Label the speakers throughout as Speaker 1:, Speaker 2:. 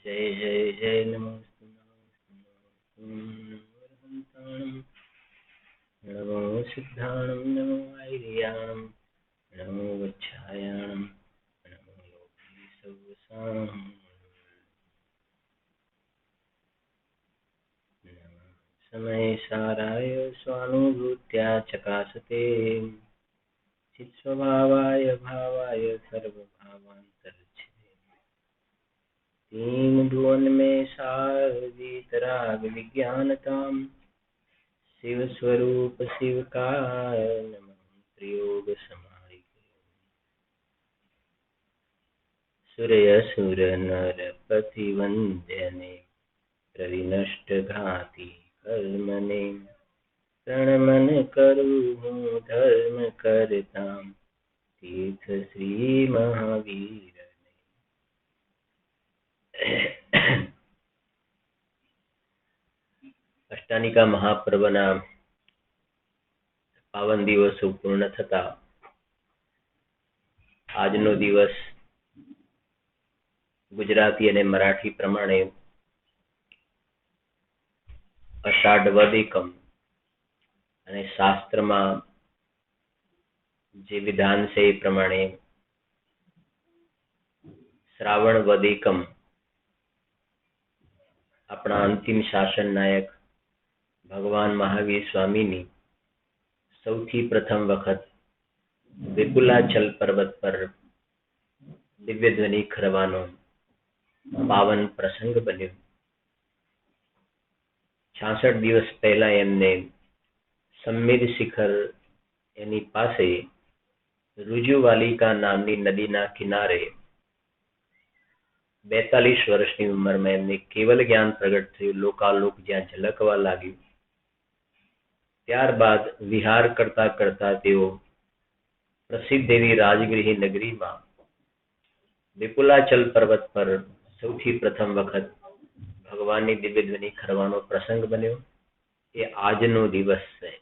Speaker 1: जय जय जय नमोस्तु नमो सिद्धाणं नमो ऐर्याणं नमो वच्छायाणं नमो योगी सवसां समय साराय स्वानुभूत्या चकासते चित्स्वभावाय भावाय सर्वभावान्तरच्छिदे तीन भुवन में सार वीतराग विज्ञानताम शिव स्वरूप शिव का नमः प्रयोग समाई सूर्य सुर नर पति वंद्यने प्रविनष्ट घाति कर्मने प्रणमन करु धर्म करताम तीर्थ श्री महावीर अष्टानिका महापर्वना पावन दिवसो पूर्ण थता આજનો દિવસ ગુજરાતી અને મરાઠી પ્રમાણે અષાઢ વદ એકમ અને શાસ્ત્રમાં જે વિધાન છે એ પ્રમાણે શ્રાવણ વદ એકમ આપણા અંતિમ શાસન નાયક ભગવાન મહાવીર સ્વામીની સૌથી પ્રથમ વખત વિપુલાચલ પર્વત પર દિવ્ય ધ્વનિ ખરવાનો પાવન પ્રસંગ બન્યો. 66 દિવસ પહેલા એમને સંમેદ શિખર એની પાસે રુજુવાલિકા નામની નદીના કિનારે 42 વર્ષની ઉંમરમાં એમને કેવલ જ્ઞાન પ્રગટ થયું. લોકાલોક જ્યાં ઝલકવા લાગ્યું. ત્યારબાદ વિહાર કરતા કરતા તેઓ પ્રસિદ્ધ એવી રાજગૃહી નગરીમાં વિપુલાચલ પર્વત પર સૌથી પ્રથમ વખત ભગવાનની દિવ્ય ધ્વનિ ખરવાનો પ્રસંગ બન્યો. એ આજનો દિવસ છે.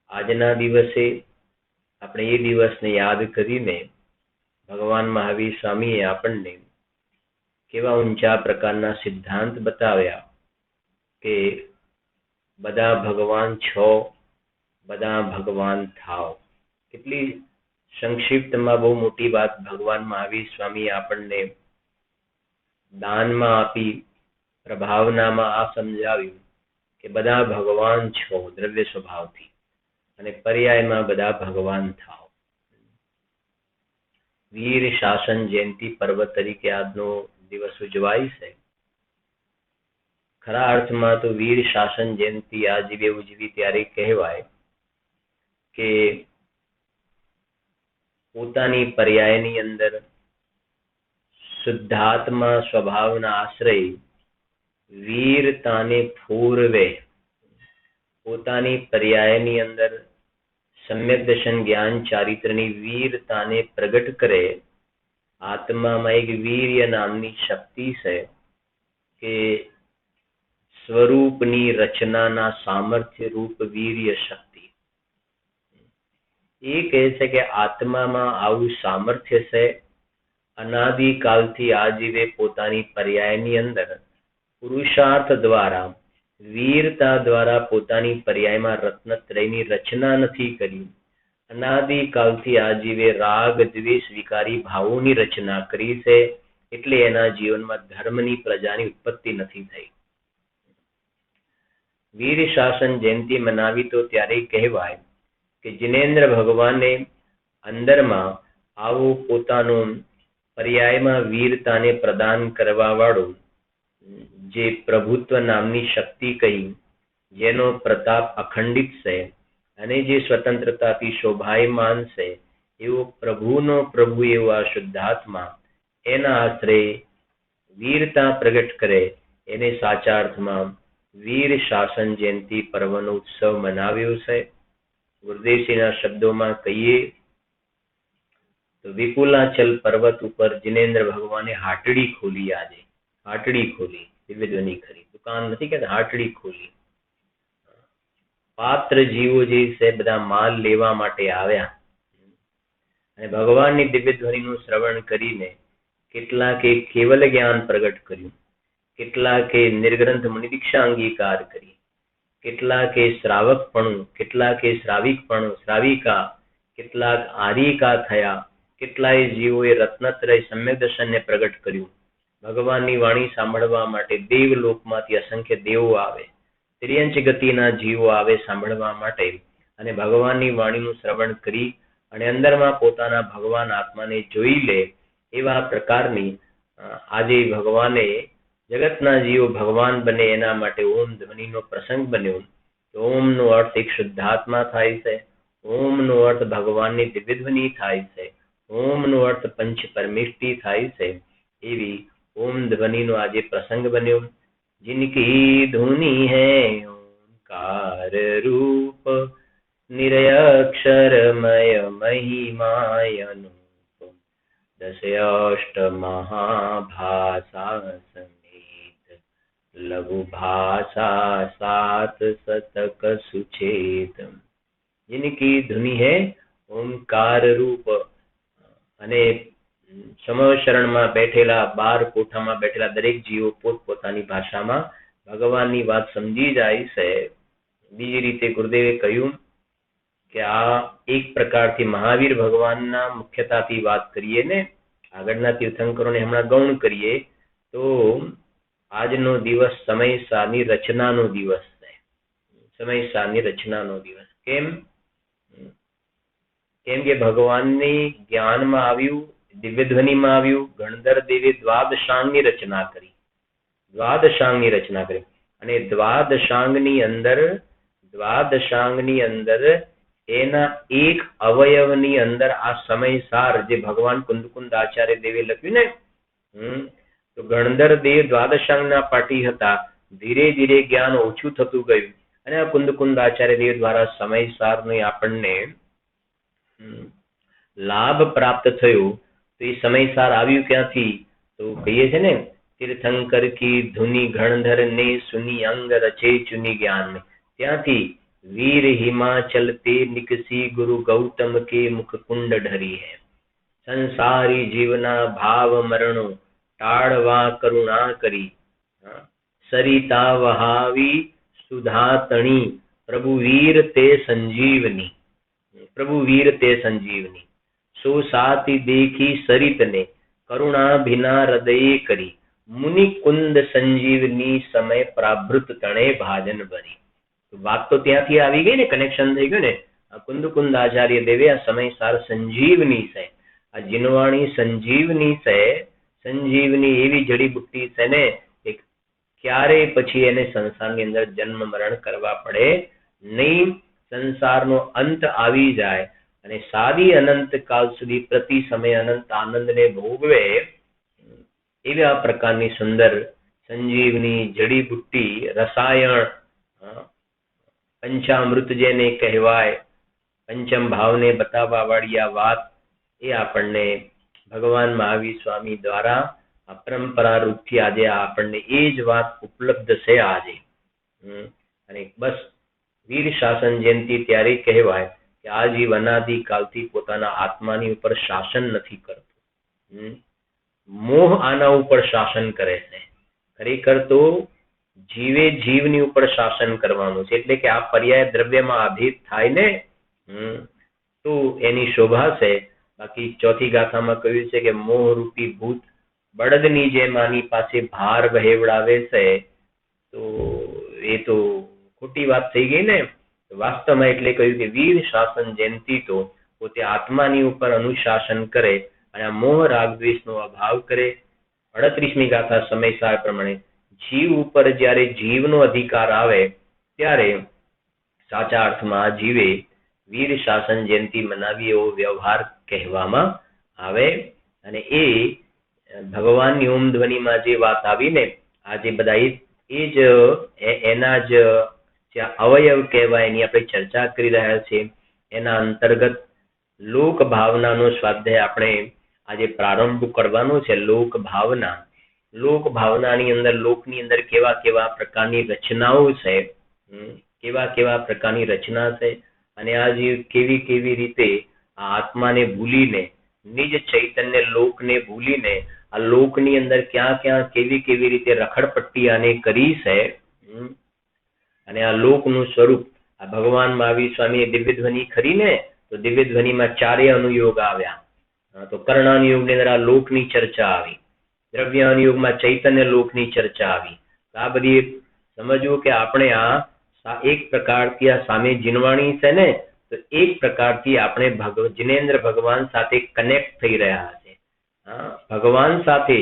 Speaker 1: આજના દિવસે આપણે એ દિવસને યાદ કરીને ભગવાન મહાવીર સ્વામીએ આપણને કેવા ઊંચા પ્રકારના સિદ્ધાંત બતાવ્યા કે બધા ભગવાન છો, બધા ભગવાન થાવ. કેટલી સંક્ષિપ્તમાં બહુ મોટી વાત ભગવાન મહાવીર સ્વામી આપણને દાનમાં આપી, પ્રભાવનામાં આ સમજાવ્યું કે બધા ભગવાન છો દ્રવ્ય સ્વભાવથી અને પર્યાયમાં બધા ભગવાન થાવ. વીર શાસન જયંતિ પર્વ તરીકે આજનો દિવસ ઉજવાય છે. ખરા અર્થમાં તો વીર શાસન જયંતિ આજે ઉજવી ત્યારે કહેવાય કે પોતાની પર્યાયની અંદર શુદ્ધાત્મા સ્વભાવના આશ્રય વીરતાને પૂર્વે પોતાની પર્યાયની અંદર સમ્યક દર્શન જ્ઞાન ચારિત્રની વીરતાને પ્રગટ કરે. આત્મામાં એક વીર્ય નામની શક્તિ છે કે સ્વરૂપની રચનાના સામર્થ્ય રૂપ વીર્ય શક્તિ. એ કહે છે કે આત્મામાં આવું સામર્થ્ય છે. અનાદિકાલથી આજીવે પોતાની પર્યાયની અંદર પુરુષાર્થ દ્વારા વીરતા દ્વારા પોતાની પર્યાયમાં રત્નત્રયની રચના નથી કરી. અનાદિકાલથી આજીવે રાગ દ્વેષ વિકારી ભાવોની રચના કરી છે. એટલે એના જીવનમાં ધર્મની પ્રજાની ઉત્પત્તિ નથી થઈ. વીર શાસન જયંતિ મનાવી તો ત્યારે કહેવાય કે જિનેન્દ્ર ભગવાને અંદરમાં આવું પોતાનું પર્યાયમાં વીરતાને પ્રદાન કરવા વાળું જે પ્રભુત્વ નામની શક્તિ કહી, જેનો પ્રતાપ અખંડિત છે અને જે સ્વતંત્રતાથી શોભાયમાન છે, એવો પ્રભુનો પ્રભુ એવો આ શુદ્ધાત્મા એના આશ્રય વીરતા પ્રગટ કરે. એને સાચા અર્થમાં વીર શાસન જયંતિ પર્વનો ઉત્સવ મનાવ્યો છે. ગુરુદેવશ્રીના શબ્દોમાં કહીએ તો વિપુલાચલ પર્વત ઉપર જિનેન્દ્ર ભગવાને હાટડી ખોલી. આજે હાટડી ખોલી, દિવ્ય ધ્વનિ ખરી. દુકાન નથી કે હાટડી ખોલી. પાત્ર જીવો જે છે બધા માલ લેવા માટે આવ્યા અને ભગવાનની દિવ્ય ધ્વનિનું શ્રવણ કરીને કેટલાકે કેવલ જ્ઞાન પ્રગટ કર્યું, કેટલાકે નિર્ગ્રંથ મુનિ દીક્ષા અંગીકાર કરી, કેટલાકે શ્રાવકપણું, કેટલાકે શ્રાવિકપણું શ્રાવિકા, કેટલાક આરિકા થયા, કેટલાય જીવોએ રત્નત્રય સમ્યક દર્શનને પ્રગટ કર્યું. ભગવાનની વાણી સાંભળવા માટે દેવલોકમાંથી અસંખ્ય દેવો આવે, ત્રિયંચ ગતિના જીવો આવે સાંભળવા માટે, અને ભગવાનની વાણીનું શ્રવણ કરી અને અંદરમાં પોતાના ભગવાન આત્માને જોઈ લે એવા પ્રકારની આજે ભગવાને જગતના જીવો ભગવાન બને એના માટે ઓમ ધ્વનિનો પ્રસંગ બન્યો. ઓમનો અર્થ એક શુદ્ધાત્મા થાય છે, ઓમનો અર્થ ભગવાનની દિવ્ય ધ્વનિ થાય છે, ઓમનો અર્થ પંચ પરમેષ્ટિ થાય છે. એવી ઓમ ધ્વનિનો આજે પ્રસંગ બન્યો. जिनकी धुनि है ओंकार रूप निरक्षरमय महिमायनुप दशष्ट महाभाषा समेत लघु भाषा सात शतक सुचेत. जिनकी धुनि है ओंकार रूप અને સમશરણમાં બેઠેલા 12 કોઠામાં બેઠેલા દરેક જીવો પોતપોતાની ભાષામાં ભગવાનની વાત સમજી જાય છે. બીજી રીતે ગુરુદેવે કહ્યું કે આ એક પ્રકારથી મહાવીર ભગવાનના મુખ્યતાથી વાત કરીએ ને, આગળના તીર્થંકરોને હમણાં ગૌણ કરીએ તો આજનો દિવસ સમયસારની રચનાનો દિવસ છે. સમયસારની રચનાનો દિવસ કેમ કે ભગવાનની જ્ઞાનમાં આવ્યું, દિવ્ય ધ્વનિમાં આવ્યું. ગણધર દેવે દ્વાદશાંગની રચના કરી, અને દ્વાદશાંગની અંદર એના એક અવયવની અંદર આ સમયસાર જે ભગવાન કુંદકુંદ આચાર્ય દેવે લખ્યું ને, તો ગણધર દેવ દ્વાદશાંગના પાઠી હતા. ધીરે ધીરે જ્ઞાન ઓછું થતું ગયું અને આ કુંદકુંદ આચાર્ય દેવ દ્વારા સમયસારને આપણને લાભ પ્રાપ્ત થયો. તો એ સમયસાર આવ્યું ક્યાંથી? તો કહીએ છે ને, તીર્થંકર કી ધુની ગણધર ને સુની અંગ રચે ચુની જ્ઞાન. ત્યાંથી વીર હિમાચલ તે નિકસી ગુરુ ગૌતમ કે મુખ કુંડ ઢરી હૈ. સંસારી જીવના ભાવ મરણો ટાળવા કરુણા કરી. સરિતા વહાવી સુધા તણી પ્રભુ વીર તે સંજીવની. સો સાતી દેખી સરિતને કરુણા ભિના હૃદયે કરી. મુનિ કુંદ સંજીવની સમય પ્રાભૃત તણે ભાજન ભરી. વાત તો ત્યાંથી આવી ગઈ ને, કનેક્શન થઈ ગયું ને. આ કુંદ આચાર્ય દેવે આ સમયસાર સંજીવની છે, આ જીનવાણી સંજીવની છે. સંજીવની એવી જડીબુટ્ટી છે ને કે ક્યારે પછી એને સંસારની અંદર જન્મ મરણ કરવા પડે નહીં. સંસારનો અંત આવી જાય અને સારી અનંત કાળ સુધી પ્રતિ સમય અનંત આનંદને ભોગવે એવી આ પ્રકારની સુંદર સંજીવની જડીબુટ્ટી, રસાયણ, પંચામૃત જેને કહેવાય, પંચમ ભાવને બતાવવા વાળી આ વાત એ આપણને ભગવાન મહાવીર સ્વામી દ્વારા આ પરંપરા રૂપથી આજે આપણને એ જ વાત ઉપલબ્ધ છે આજે. અને બસ વીર શાસન જયંતિ ત્યારે કહેવાય કે આ જીવ અનાદિકાલથી પોતાના આત્માની ઉપર શાસન નથી કરતો. મોહ આના ઉપર શાસન કરે છે. ખરેખર તો જીવે જીવની ઉપર શાસન કરવાનું છે. એટલે કે આ પર્યાય દ્રવ્યમાં આભિત થાય ને તો એની શોભા છે. બાકી ચોથી ગાથામાં કહ્યું છે કે મોહ રૂપી ભૂત બળદની જેમ આની પાસે ભાર વહેવડાવે છે. તો એ તો ખોટી વાત થઈ ગઈ ને. વાસ્તવમાં એટલે કહ્યું કે વીર શાસન જયંતિ તો પોતે આત્માની ઉપર અનુશાસન કરે અને આ મોહ રાગ દ્વેષનો અભાવ કરે. 38મી ગાથા સમયસાર પ્રમાણે જીવ ઉપર જ્યારે જીવનો અધિકાર આવે ત્યારે સાચા અર્થમાં જીવે વીર શાસન જયંતિ મનાવી એવો વ્યવહાર કહેવામાં આવે. અને એ ભગવાનની ઓમ ધ્વનિમાં જે વાત આવી ને, આ જે બધા એ જ એના જ અવયવ કહેવાય એની આપણે ચર્ચા કરી રહ્યા છીએ. એના અંતર્ગત લોક ભાવનાનો સ્વાધ્યાય આપણે આજે પ્રારંભ કરવાનો છે. લોક ભાવનાની અંદર લોકની અંદર કેવા કેવા પ્રકારની રચનાઓ છે, કેવા પ્રકારની રચના છે, અને આ જે કેવી રીતે આ આત્માને ભૂલીને નિજ ચૈતન્ય લોકને ભૂલીને આ લોકની અંદર ક્યાં ક્યાં કેવી કેવી રીતે રખડપટ્ટી આને કરી છે, અને આ લોકનું સ્વરૂપ આ ભગવાન મહાવીર સ્વામીએ દિવ્ય ધ્વનિ ખરી ને, તો દિવ્ય ધ્વનિમાં ચારે અનુયોગ આવ્યા. તો કર્ણાનુયોગની અંદર આ લોકની ચર્ચા આવી, દ્રવ્ય અનુયોગમાં ચૈતન્ય લોકની ચર્ચા આવી. આ બધી સમજવું કે આપણે આ એક પ્રકારથી આ સામે જીનવાણી છે ને, તો એક પ્રકારથી આપણે જિનેન્દ્ર ભગવાન સાથે કનેક્ટ થઈ રહ્યા છે. ભગવાન સાથે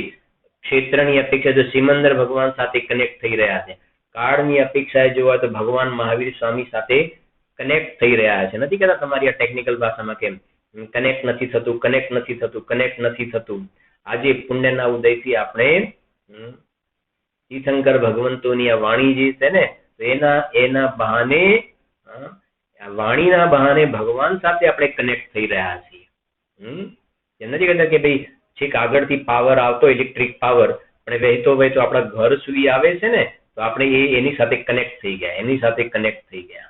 Speaker 1: ક્ષેત્રની અપેક્ષા જો સિમંદર ભગવાન સાથે કનેક્ટ થઈ રહ્યા છે, કાળની અપેક્ષાએ જોવા તો ભગવાન મહાવીર સ્વામી સાથે કનેક્ટ થઈ રહ્યા છે. નથી કહેતા તમારી આ ટેકનિકલ ભાષામાં કેમ કનેક્ટ નથી થતું, કનેક્ટ નથી થતું, કનેક્ટ નથી થતું. આજે પુણ્યના ઉદયથી આપણે તીર્થંકર ભગવંતોની આ વાણી જે છે ને, તો એના બહાને વાણીના બહાને ભગવાન સાથે આપણે કનેક્ટ થઈ રહ્યા છીએ. એમ નથી કહેતા કે ભાઈ છેક આગળથી પાવર આવતો ઇલેક્ટ્રિક પાવર પણ વહેતો વહેતો આપણા ઘર સુધી આવે છે ને, તો આપણે એની સાથે કનેક્ટ થઈ ગયા, એની સાથે કનેક્ટ થઈ ગયા.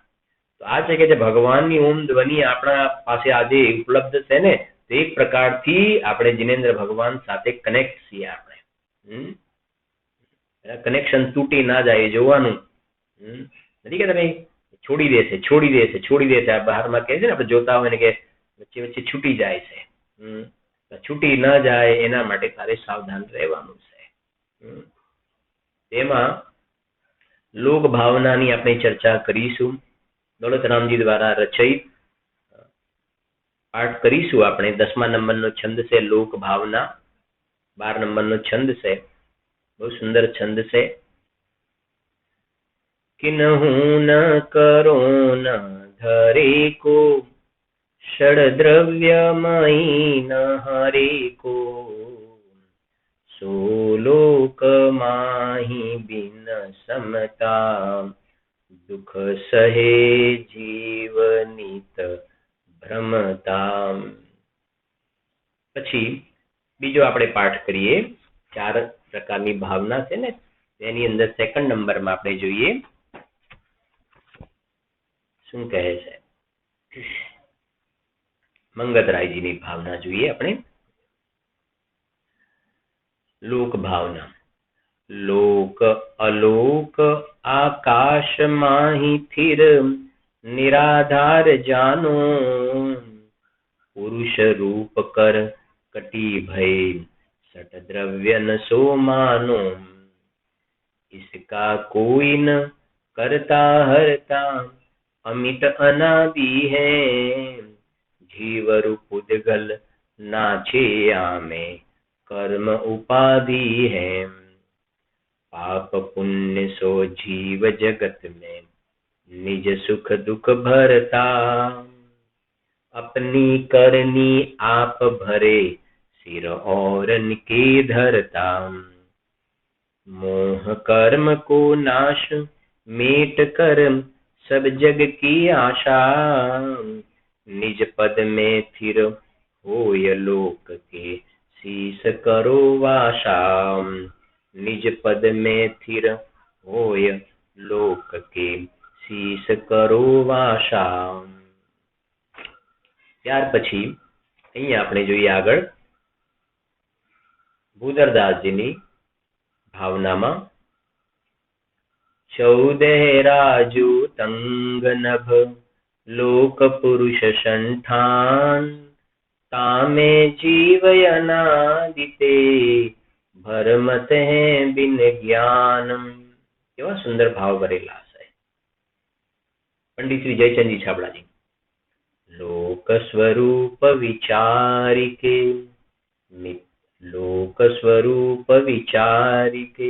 Speaker 1: તો આ છે કે જે ભગવાનની ઓમ ધ્વનિ આપણા પાસે આજે ઉપલબ્ધ છે ને, તો એક પ્રકારથી આપણે જિનેન્દ્ર ભગવાન સાથે કનેક્ટ છીએ. આપણે કનેક્શન તૂટી ના જાય એ જોવાનું. નથી કહેતા ભાઈ છોડી દેશે, છોડી દેશે, છોડી દેશે. આ બહારમાં કહે છે ને, આપણે જોતા હોય ને કે વચ્ચે વચ્ચે છૂટી જાય છે. છૂટી ન જાય એના માટે તારે સાવધાન રહેવાનું છે. તેમાં લોક ભાવનાની આપણે ચર્ચા કરીશું. દોલતરામજી દ્વારા રચિત પાઠ કરીશું આપણે. 10મા નંબરનો છંદ છે લોક ભાવના, 12 નંબરનો છંદ છે. બહુ સુંદર છંદ છે. કિન્હુ ન કરો ન ધરે કો, ષડદ્રવ્યમયી ન હરે કો, સોલોક માહી બિન સમતા, દુઃખ સહે જીવનિત ભ્રમતા. પછી બીજો આપણે પાઠ કરીએ. 4 પ્રકારની ભાવના છે ને, એની અંદર 2nd નંબરમાં આપણે જોઈએ શું કહે છે. મંગતરાયજીની ભાવના જોઈએ આપણે. લોક ભાવના. લોક અલોક આકાશ માહી થિર, નિરાધાર જાનો, પુરુષ રૂપ કર કટી ભય, सट द्रव्य न सो मानो, इसका कोई न करता हरता, अमित अनादि है, जीवर पुद्गल नाचे आमे, कर्म उपाधि है, पाप पुण्य सो जीव जगत में, निज सुख दुख भरता, अपनी करनी आप भरे, सिर और के धरता, मोह कर्म को नाश मेट कर, सब जग की आशा, निज पद में थिर होय लोक के, शीस करो वाशा, निज पद में थिर होय लोक के, शीस करो वाशा. ત્યાર પછી અહીંયા આપણે જોઈએ આગળ ભૂદરદાસજીની ભાવનામાં. 14 રાજુ તંગ નભ, લોક પુરુષ સંઠાન, તામે જીવયનાદિતે, ભરમત હે બિન જ્ઞાનમ. કેવા સુંદર ભાવ ભરેલા છે પંડિત શ્રી જયચંદજી છાબડાજી. लोक स्वरूप विचारिके, लोक स्वरूप विचारिके,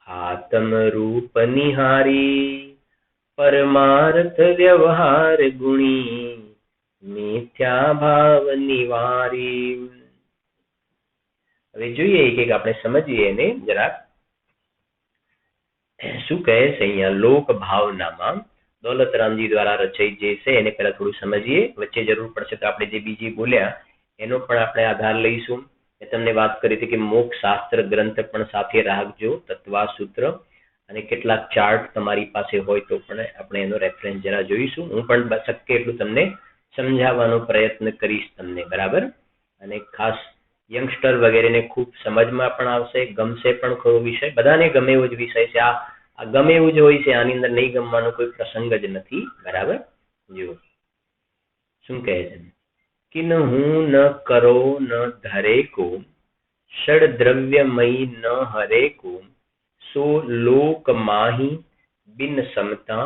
Speaker 1: आत्म रूप निहारी, परमार्थ व्यवहार गुणी, मिथ्या भाव निवारी. હવે જોઈએ કે આપણે સમજીએ એને જરાક શું કહે છે અહીંયા લોક ભાવનામાં. દોલતરામજી દ્વારા રચિત જે છે એને પહેલા થોડું સમજીએ, વચ્ચે જરૂર પડશે તો આપણે જે બીજી બોલ્યા એનો પણ આપણે આધાર લઈશું. મેં તમને વાત કરી હતી કે મોક્ષ શાસ્ત્ર ગ્રંથ પણ સાથે રાખજો, તત્વા સૂત્ર અને કેટલાક ચાર્ટ તમારી પાસે હોય તો પણ આપણે એનો રેફરન્સ જરા જોઈશું. હું પણ શક્ય એટલું તમને સમજાવવાનો પ્રયત્ન કરીશ તમને, બરાબર. અને ખાસ યંગસ્ટર વગેરેને ખૂબ સમજમાં પણ આવશે, ગમશે પણ ખરો વિષય, બધાને ગમે એવો જ વિષય છે. આ ગમે એવું જ હોય છે, આની અંદર નહીં ગમવાનો કોઈ પ્રસંગ જ નથી. બરાબર. જુઓ શું કહે છે, કિન હું ન કરો ન ધરે કો, ષડ દ્રવ્યમયી ન હરે કો, સો લોક માહી બિન સમતા,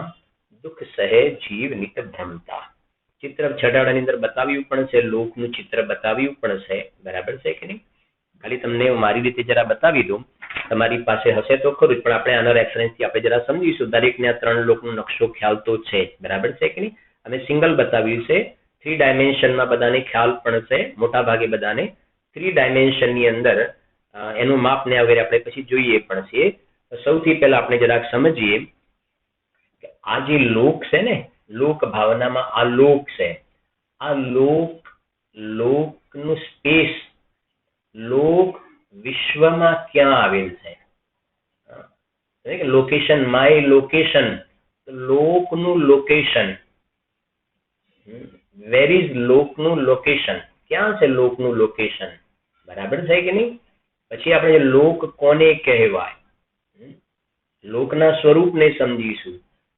Speaker 1: દુઃખ સહે જીવ નિત ભ્રમતા. ચિત્ર છટાડાની અંદર બતાવ્યું પણ છે, લોકનું ચિત્ર બતાવ્યું પણ છે. બરાબર છે કે નહીં? ખાલી તમને મારી રીતે જરા બતાવી દઉં, તમારી પાસે હશે તો ખરું જ, પણ આપણે આના રેફરન્સથી આપણે જરા સમજીશું. દરેકને આ 3 લોકનો નકશો ખ્યાલ તો છે જ. બરાબર છે કે નહીં? અમે સિંગલ બતાવ્યું છે, 3 ડાયમેન્શનમાં બધાને ખ્યાલ પણ છે, મોટા ભાગે બધાને 3 ડાયમેન્શનની અંદર એનું માપ ને વગેરે આપણે પછી જોઈએ પણ છીએ. સૌથી પહેલા આપણે જરાક સમજીએ કે આ જે લોક છે ને, લોક ભાવનામાં આ લોક છે, આ લોકનું સ્પેસ, લોક વિશ્વમાં ક્યાં આવેલ છે? લોકેશન, માય લોકેશન, લોકનું લોકેશન, વેર ઇઝ લોકનું લોકેશન, ક્યાં છે લોકનું લોકેશન? બરાબર છે કે નહીં? પછી આપણે લોક કોને કહેવાય, લોકના સ્વરૂપને સમજીશું.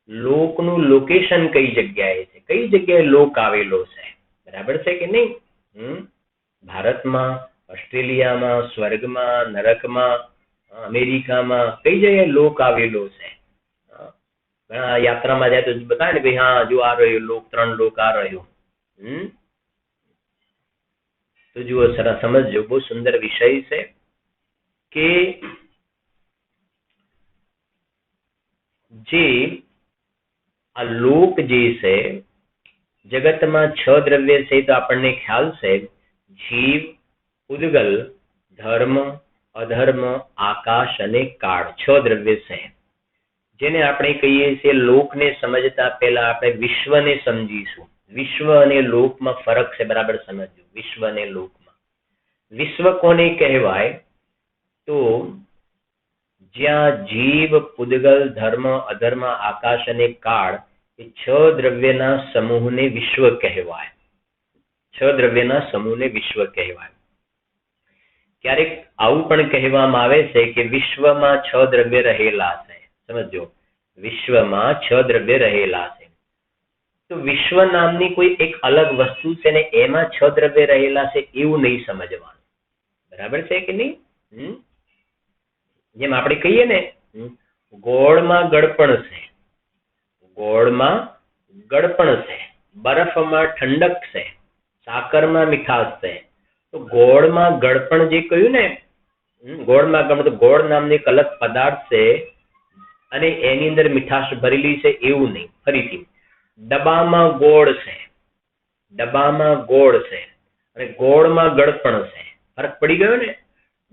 Speaker 1: લોકનું લોકેશન કઈ જગ્યાએ છે, કઈ જગ્યાએ લોક આવેલો છે? બરાબર છે કે નહીં? ભારતમાં, ઓસ્ટ્રેલિયામાં, સ્વર્ગમાં, નરકમાં, અમેરિકામાં, કઈ જગ્યાએ લોક આવેલો છે? ઘણા યાત્રામાં જાય તો બતાવે ને ભાઈ, હા જો આ રહ્યો લોક, 3 લોક આ રહ્યો. તો જુઓ, સરસ સમજજો, બહુ સુંદર વિષય છે કે જે આ લોક જે છે, જગતમાં 6 દ્રવ્ય છે તો આપણને ખ્યાલ છે, જીવ, ઉદ્ગલ, ધર્મ, અધર્મ, આકાશ અને કાળ, 6 દ્રવ્ય છે. જેને આપણે કહીએ છીએ લોકને સમજતા પહેલા આપણે વિશ્વને સમજીશું. વિશ્વ અને લોકમાં ફરક છે, બરાબર સમજજો. વિશ્વ અને લોકમાં, વિશ્વ કોને કહેવાય? તો જ્યાં જીવ, પૂદગલ, ધર્મ, અધર્મ, આકાશ અને કાળ એ 6 દ્રવ્યના સમૂહને વિશ્વ કહેવાય. 6 દ્રવ્યના સમૂહને વિશ્વ કહેવાય. ક્યારેક આવું પણ કહેવામાં આવે છે કે વિશ્વમાં 6 દ્રવ્ય રહેલા છે. સમજો, વિશ્વમાં 6 દ્રવ્ય રહેલા છે. તો વિશ્વ નામની કોઈ એક અલગ વસ્તુ છે ને એમાં 6 દ્રવ્ય રહેલા છે એવું નહીં સમજવાનું. બરાબર છે કે નહીં? જેમ આપણે કહીએ ને, ગોળમાં ગળપણ છે, ગોળમાં ગળપણ છે, બરફમાં ઠંડક છે, સાકરમાં મીઠાશ છે. તો ગોળમાં ગળપણ જે કહ્યું ને, ગોળમાં ગળપણ, તો ગોળ નામની એક અલગ પદાર્થ છે અને એની અંદર મીઠાશ ભરેલી છે એવું નહીં. ફરીથી, ડબ્બામાં ગોળ છે, ડબ્બામાં ગોળ છે અને ગોળમાં ગળપણ છે. ફરક પડી ગયો ને?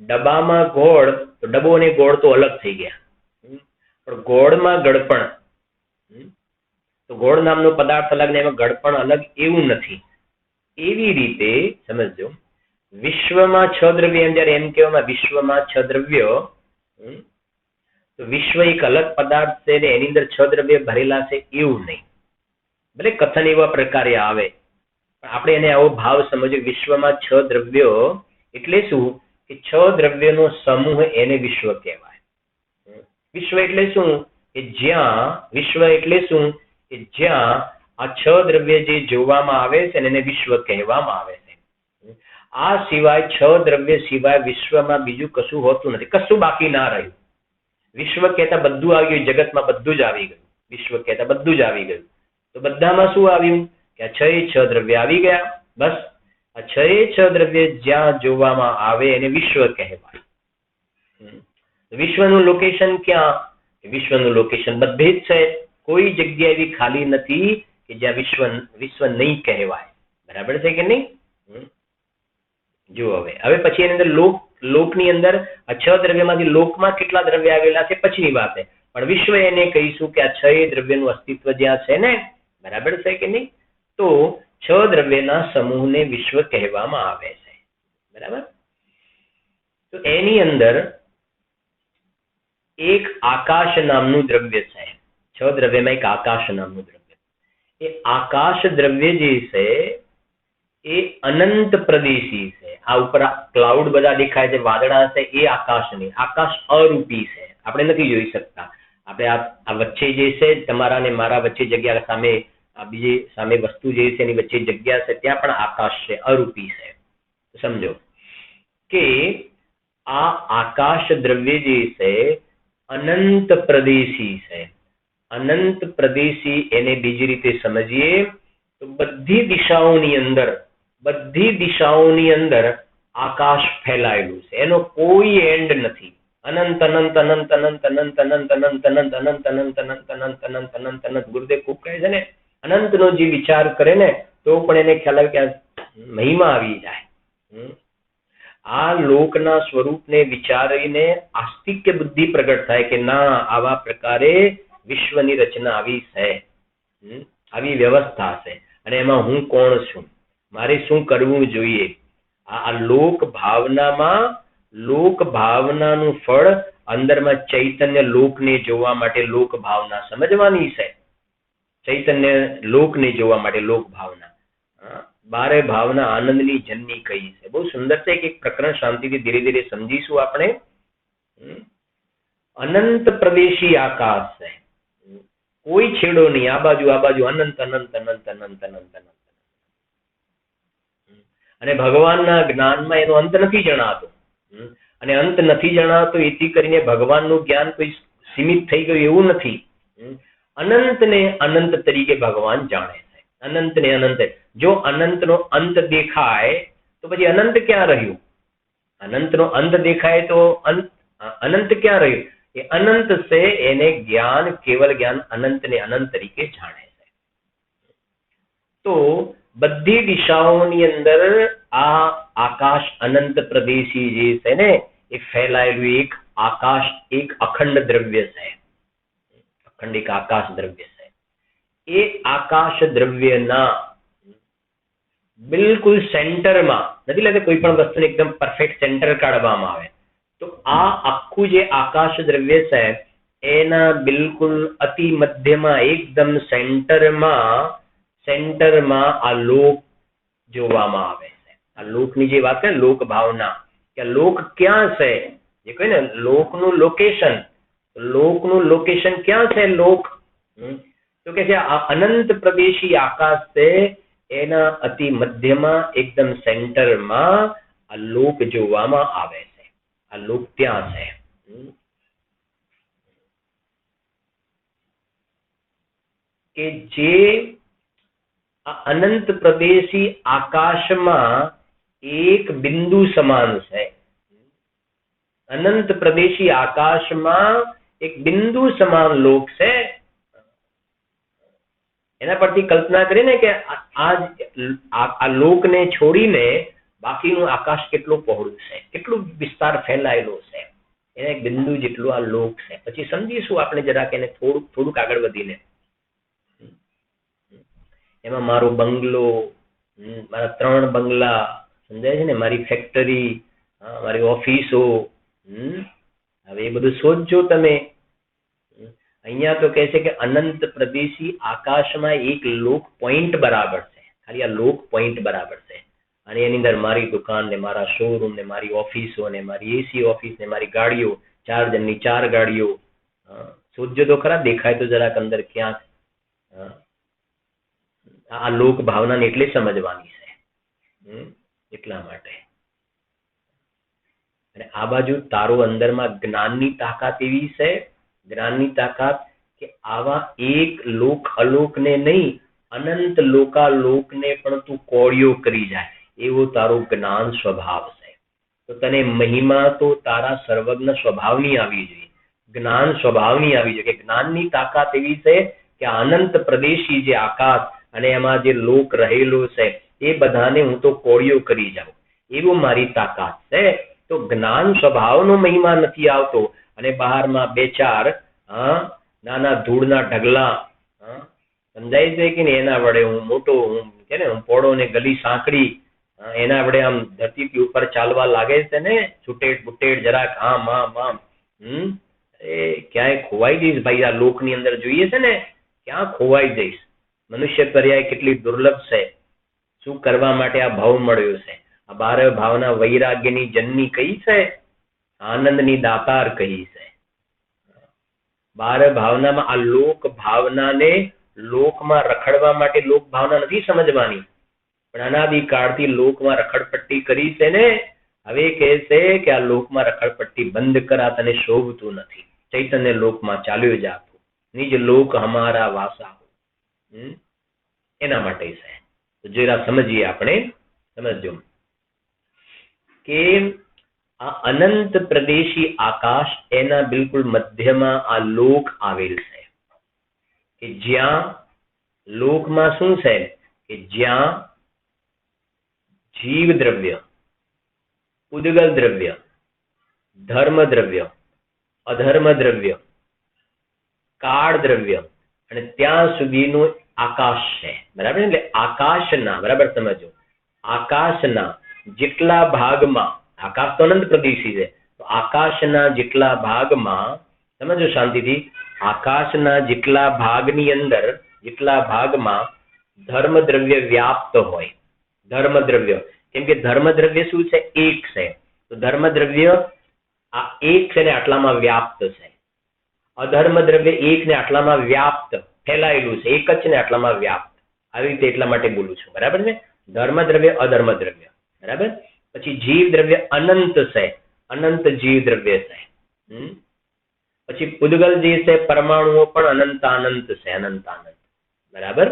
Speaker 1: ડબ્બામાં ગોળ, તો ડબ્બો અને ગોળ તો અલગ થઈ ગયા, પણ ગોળમાં ગળપણ, તો ગોળ નામનો પદાર્થ અલગ ને એમાં ગળપણ અલગ એવું નથી. એવી રીતે સમજો, વિશ્વમાં 6 દ્રવ્ય, જયારે એમ કહેવામાં વિશ્વમાં 6 દ્રવ્યો, તો વિશ્વ એક અલગ પદાર્થ છે ને એની અંદર 6 દ્રવ્ય ભરેલા છે એવું નહીં. ભલે કથન એવા પ્રકારે આવે, પણ આપણે એને આવો ભાવ સમજો. વિશ્વમાં 6 દ્રવ્યો એટલે શું? કે 6 દ્રવ્યનો સમૂહ, એને વિશ્વ કહેવાય. વિશ્વ એટલે શું? કે જ્યાં, વિશ્વ એટલે શું? કે જ્યાં આ 6 દ્રવ્ય જે જોવામાં આવે છે ને એને વિશ્વ કહેવામાં આવે છે. આ સિવાય 6 દ્રવ્ય સિવાય વિશ્વમાં બીજું કશું હોતું નથી, કશું બાકી ના રહ્યું. વિશ્વ કહેતા બધું આવી ગયું, જગતમાં બધું જ આવી ગયું. વિશ્વ કહેતા બધું જ આવી ગયું. તો બધામાં શું આવ્યું? કે આ 6 દ્રવ્ય આવી ગયા. બસ આ 6 દ્રવ્ય જ્યાં જોવામાં આવે એને વિશ્વ કહેવાય. વિશ્વનું લોકેશન ક્યાં? વિશ્વનું લોકેશન બધે જ છે, કોઈ જગ્યા એવી ખાલી નથી કે જ્યાં વિશ્વ નહીં કહેવાય. બરાબર છે કે નહીં? જુઓ, હવે પછી એની અંદર લોકની અંદર આ 6 દ્રવ્યમાંથી લોકમાં કેટલા દ્રવ્ય આવેલા છે પછીની વાત છે, પણ વિશ્વ એને કહીશું કે આ 6 દ્રવ્યનું અસ્તિત્વ જ્યાં છે ને, બરાબર છે કે નહીં? તો 6 દ્રવ્યના સમૂહને વિશ્વ કહેવામાં આવે છે. બરાબર? તો એની અંદર એક આકાશ નામનું દ્રવ્ય છે. 6 દ્રવ્યમાં એક આકાશ નામનું દ્રવ્ય. એ આકાશ દ્રવ્ય જે છે એ અનંત પ્રદેશી છે. આ ઉપર ક્લાઉડ બધા દેખાય છે, વાદળા છે, એ આકાશ નહીં. આકાશ અરૂપી છે, આપણે નથી જોઈ શકતા. આપણે આ વચ્ચે જે છે તમારા ને મારા વચ્ચે જગ્યા, સામે આ બીજી સામે વસ્તુ જે છે એની વચ્ચે જગ્યા છે, ત્યાં પણ આકાશ છે, અરૂપી છે. સમજો કે આ આકાશ દ્રવ્ય જે છે અનંત પ્રદેશી છે. અનંત પ્રદેશી એને બીજી રીતે સમજીએ તો બધી દિશાઓની અંદર આકાશ ફેલાયેલું છે, એનો કોઈ એન્ડ નથી. અનંત અનંત અનંત અનંત અનંત અનંત અનંત અનંત અનંત અનંત અનંત અનંત અનંત અનંત અનંત ગુરુદેવ ખૂબ કહે છે ને, અનંતનો જે વિચાર કરે ને તો પણ એને ખ્યાલ આવે કે મહિમા આવી જાય. આ લોકના સ્વરૂપને વિચારીને આસ્તિક્ય બુદ્ધિ પ્રગટ થાય કે ના, આવા પ્રકારે વિશ્વની રચના આવી છે, આવી વ્યવસ્થા છે, અને એમાં હું કોણ છું, મારે શું કરવું જોઈએ. આ લોક ભાવનાનું ફળ અંદરમાં ચૈતન્ય લોકને જોવા માટે લોક ભાવના સમજવાની છે. ચૈતન્ય લોકને જોવા માટે લોક ભાવના, બારે ભાવના આનંદની જનની કહી છે. બહુ સુંદર છે. એક પ્રકરણ શાંતિથી ધીરે ધીરે સમજીશું આપણે. અનંત પ્રદેશી આકાશ છે, કોઈ છેડો નહીં, આ બાજુ અનંત અનંત અનંત અનંત અનંત અનંત. અને ભગવાનના જ્ઞાનમાં એનો અંત નથી જણાતો. અને અંત નથી જણાતો એથી કરીને ભગવાનનું જ્ઞાન કોઈ સીમિત થઈ ગયું એવું નથી. અનંતને અનંત તરીકે ભગવાન જાણે છે. અનંતને અનંત. જો અનંતનો અંત દેખાય તો પછી અનંત ક્યાં રહ્યું? અનંતનો અંત દેખાય તો અનંત ક્યાં રહ્યું? એ અનંત છે, એને જ્ઞાન, કેવલ જ્ઞાન અનંતને અનંત તરીકે જાણે છે. તો બધી દિશાઓની અંદર આ આકાશ અનંત પ્રદેશી જે છે ને એ ફેલાયેલું એક આકાશ, એક અખંડ દ્રવ્ય છે. અખંડ એક આકાશ દ્રવ્ય છે. એ આકાશ દ્રવ્યના બિલકુલ સેન્ટરમાં, નથી લાગતું કોઈ પણ વસ્તુને એકદમ પરફેક્ટ સેન્ટર કાઢવામાં આવે, તો આ આખું જે આકાશ દ્રવ્ય છે એના બિલકુલ અતિ મધ્યમાં, એકદમ સેન્ટરમાં આ લોક જોવામાં આવે છે. આ લોકની જે વાત છે, લોક ભાવના, કે લોક ક્યાં છે, જે કહે ને લોકનું લોકેશન ક્યાં છે લોક? તો કે છે આ અનંત પ્રદેશી આકાશ છે, એના અતિ મધ્યમાં એકદમ સેન્ટરમાં આ લોક જોવામાં આવે છે. આ લોક ત્યાં છે. કે જે આ અનંત પ્રદેશી આકાશમાં એક બિંદુ સમાન છે. અનંત પ્રદેશી આકાશમાં એક બિંદુ સમાન લોક છે. એના પરથી કલ્પના કરીને કે આ લોકને છોડીને બાકીનું આકાશ કેટલું પહોળું છે, કેટલું વિસ્તાર ફેલાયેલો છે, એને એક બિંદુ જેટલું આ લોક છે. પછી સમજીશું આપણે જરાક એને થોડુંક આગળ વધીને. એમાં મારો બંગલો, મારા 3 બંગલા, સમજાય છે ને, મારી ફેક્ટરી, મારી ઓફિસો, હવે એ બધું સોચજો તમે. અહીંયા તો કહે છે કે અનંત પ્રદેશી આકાશમાં એક લોક પોઈન્ટ બરાબર છે, ખાલી આ લોક પોઈન્ટ બરાબર છે. અને એની અંદર મારી દુકાન ને, મારા શોરૂમ ને, મારી ઓફિસો ને, મારી એસી ઓફિસ ને, મારી ગાડીઓ, 4 જણની 4 ગાડીઓ. સોચજો તો ખરા, દેખાય તો જરાક અંદર ક્યાંક. આ લોક ભાવનાને એટલે સમજવાની છે, એટલા માટે. અને આ બાજુ તારો અંદરમાં જ્ઞાનની તાકાત એવી છે, જ્ઞાનની તાકાત કે આવા એક લોક અલોકને નહીં, અનંત લોકાલોકને પણ તું કોળિયો કરી જાય એવો તારો જ્ઞાન સ્વભાવ છે. તો તને મહિમા તો તારા સર્વજ્ઞ સ્વભાવની આવી જોઈએ, જ્ઞાન સ્વભાવની આવી જોઈએ. કે જ્ઞાનની તાકાત એવી છે કે અનંત પ્રદેશી જે આકાશ અને એમાં જે લોક રહેલો છે એ બધાને હું તો કોળિયો કરી જાઉં, એવું મારી તાકાત છે. તો જ્ઞાન સ્વભાવનો મહિમા નથી આવતો, અને બહારમાં 2-4 નાના ધૂળના ઢગલા સમજાય છે કે એના વડે હું મોટો, હું પોળો ને ગલી સાંકડી, એના વડે આમ ધરતી ઉપર ચાલવા લાગે છે ને, છૂટેડ બુટેડ જરાક આમ ક્યાંય ખોવાઈ જઈશ ભાઈ. આ લોકની અંદર જોઈએ છે ને, ક્યાં ખોવાઈ જઈશ. મનુષ્ય પર્યાય કેટલી દુર્લભ છે, શું કરવા માટે આ ભાવ મળ્યો છે. આ બાર ભાવના વૈરાગ્યની જનની કઈ છે, આનંદની દાતાર કહી છે. બાર ભાવનામાં આ લોક ભાવનાને લોકમાં રખડવા માટે લોક ભાવના નથી સમજવાની, પણ અનાદિકાળથી લોકમાં રખડપટ્ટી કરી છે ને, હવે કહે છે કે આ લોકમાં રખડપટ્ટી બંધ કરા, તને શોભતું નથી, ચૈતન્ય લોકમાં ચાલ્યો જા, નિજ લોક હમારા વાસા. એના માટે છે. તો જરા સમજીએ આપણે. સમજો કે આ અનંત પ્રદેશી આકાશ, એના બિલકુલ મધ્યમાં આ લોક આવેલ છે, કે જ્યાં લોકમાં શું છે કે જ્યાં જીવ દ્રવ્ય, ઉદ્ગલ દ્રવ્ય, ધર્મ દ્રવ્ય, અધર્મ દ્રવ્ય, કાળ દ્રવ્ય અને ત્યાં સુધીનું આકાશ છે. બરાબર? એટલે આકાશના, બરાબર સમજો, આકાશના જેટલા ભાગમાં, આકાશ તો અનંત પ્રદેશી છે, તો આકાશના જેટલા ભાગમાં, સમજો શાંતિથી, આકાશના જેટલા ભાગની અંદર, જેટલા ભાગમાં ધર્મ દ્રવ્ય વ્યાપ્ત હોય, ધર્મ દ્રવ્ય, કેમ કે ધર્મ દ્રવ્ય શું છે? એક છે. તો ધર્મ દ્રવ્ય આ એક છે ને આટલામાં વ્યાપ્ત છે. અધર્મ દ્રવ્ય એક ને આટલામાં વ્યાપ્ત, ફેલાયેલું છે, એક જ છે ને આટલામાં વ્યાપ્ત. આવી રીતે એટલા માટે બોલું છું. બરાબર છે? ધર્મ દ્રવ્ય, અધર્મ દ્રવ્ય. બરાબર? પછી જીવ દ્રવ્ય અનંત છે, અનંત જીવ દ્રવ્ય છે. પછી પૂદગલ જે છે, પરમાણુઓ પણ અનંત અનંત છે, અનંત અનંત. બરાબર?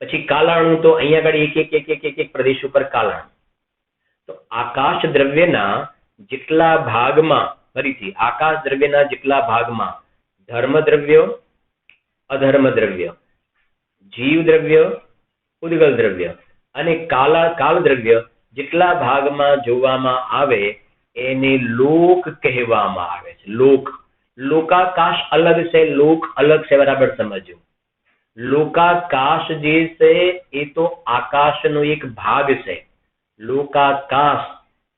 Speaker 1: પછી કાલાણુ તો અહીંયા આગળ એક પ્રદેશ ઉપર કાલાણુ. તો આકાશ દ્રવ્યના જેટલા ભાગમાં, ફરીથી આકાશ દ્રવ્યના જેટલા ભાગમાં ધર્મ દ્રવ્ય, અધર્મ દ્રવ્ય, જીવ દ્રવ્ય, ઉદ્ગલ દ્રવ્ય અને કાળ દ્રવ્ય જેટલા ભાગમાં જોવામાં આવે એને લોક કહેવામાં આવે છે. લોક, લોકાકાશ અલગ છે, લોક અલગ છે. બરાબર સમજો. લોકાકાશ જે છે એ તો આકાશનો એક ભાગ છે. લોકાકાશ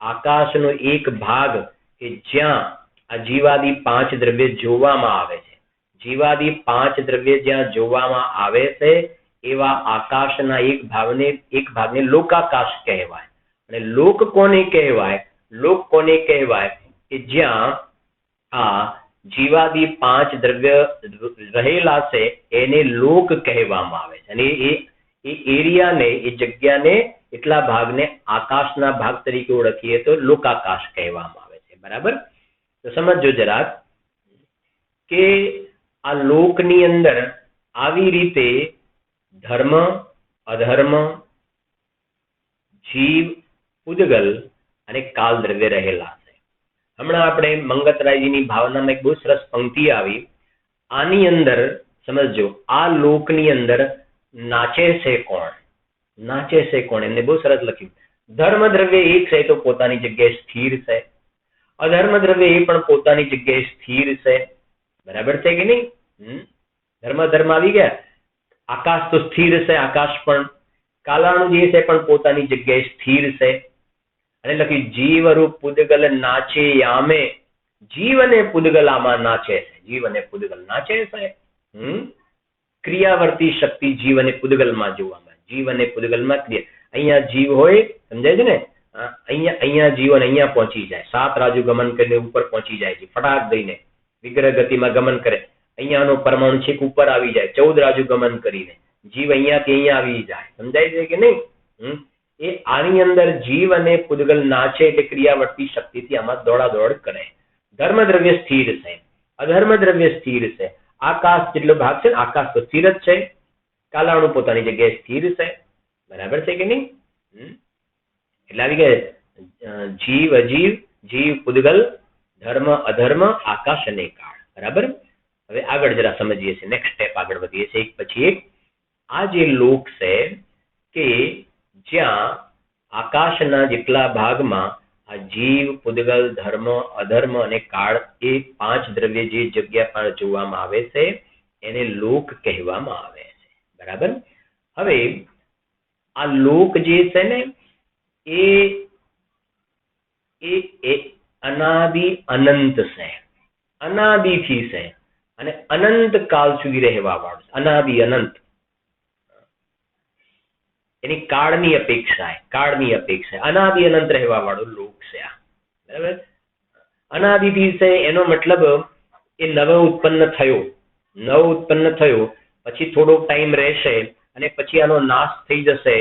Speaker 1: આકાશનો એક ભાગ કે જ્યાં આ જીવાદી પાંચ દ્રવ્ય જોવામાં આવે છે. જીવાદી પાંચ દ્રવ્ય જ્યાં જોવામાં આવે છે એવા આકાશના એક ભાગને લોકાકાશ કહેવાય. અને લોક કોને કહેવાય? લોક કોને કહેવાય? કે જ્યાં આ જીવાદી પાંચ દ્રવ્ય રહેલા છે એને લોક કહેવામાં આવે છે. અને એ એરિયાને, એ જગ્યાને, એટલા ભાગને આકાશના ભાગ તરીકે ઓળખીએ તો લોકાકાશ કહેવામાં આવે છે. બરાબર? તો સમજો જરાક કે આ લોકની અંદર આવી રીતે ધર્મ, અધર્મ, જીવ, ઉદ્ગલ અને કાલ દ્રવ્ય રહેલા છે. હમણાં આપણે મંગતરાયજીની ભાવનામાં એક બહુ સરસ પંક્તિ આવી. આની અંદર સમજો, આ લોકની અંદર નાચે છે કોણ? નાચે છે કોણ? એમને બહુ સરસ લખ્યું. ધર્મ દ્રવ્ય એક છે તો પોતાની જગ્યાએ સ્થિર છે. અધર્મ દ્રવ્ય એ પણ પોતાની જગ્યાએ સ્થિર છે. બરાબર છે કે નહીં? ધર્મ આવી ગયા. આકાશ તો સ્થિર છે, આકાશ પણ. કાલાણુ જે છે પણ પોતાની જગ્યાએ સ્થિર છે. અને લખ્યું જીવ રૂપ પૂદગલ નાચે યામે. જીવ અને પૂદગલ આમાં નાચે છે. જીવ અને પૂદગલ નાચે છે. ક્રિયાવર્તી શક્તિ જીવ અને પૂદગલમાં જોવામાં. જીવ અને પૂદગલમાં ક્રિયા. અહીંયા જીવ હોય, સમજાય છે ને? અહીંયા જીવ અને અહીંયા પહોંચી જાય. 7 રાજુ ગમન કરીને ઉપર પહોંચી જાય છે, ફટાક દઈને વિગ્રહ ગતિમાં ગમન કરે. અહીંયાનો પરમાણુ છેક ઉપર આવી જાય 14 રાજુ ગમન કરીને. જીવ અહીંયાથી અહીંયા આવી જાય. સમજાય છે કે નહીં? એ આની અંદર જીવ અને પૂદગલ નાચે એટલે ક્રિયાવર્તી શક્તિથી આમાં દોડાદોડ કરે. ધર્મ દ્રવ્ય સ્થિર છે, અધર્મ દ્રવ્ય સ્થિર છે. આકાશ જેટલો ભાગ છે, આકાશ તો સ્થિર જ છે. કાલાણુ પોતાની જગ્યાએ સ્થિર છે. બરાબર છે કે નહીં? એટલે આવી ગયા જીવ, અજીવ, જીવ, પૂદગલ, ધર્મ, અધર્મ, આકાશ અને કાળ. બરાબર? હવે આગળ જરા સમજીએ છીએ. નેક્સ્ટ સ્ટેપ આગળ વધીએ છીએ એક પછી એક. આ જે લોક છે કે જ્યાં આકાશના જેટલા ભાગમાં આ જીવ, પૂદગલ, ધર્મ, અધર્મ અને કાળ એ પાંચ દ્રવ્ય જે જગ્યા પર જોવામાં આવે છે એને લોક કહેવામાં આવે છે. બરાબર? હવે આ લોક જે છે ને એ અનાદિ અનંત છે. અનાદિથી છે અને અનંત કાળ સુધી રહેવા વાળું છે. અનાદિ અનંત. એની કાળની અપેક્ષા અનાદિ અનંત રહેવા વાળો લોક છે આ. બરાબર. અનાદિથી છે એનો મતલબ એ નવો ઉત્પન્ન થયો પછી થોડો ટાઈમ રહેશે અને પછી આનો નાશ થઈ જશે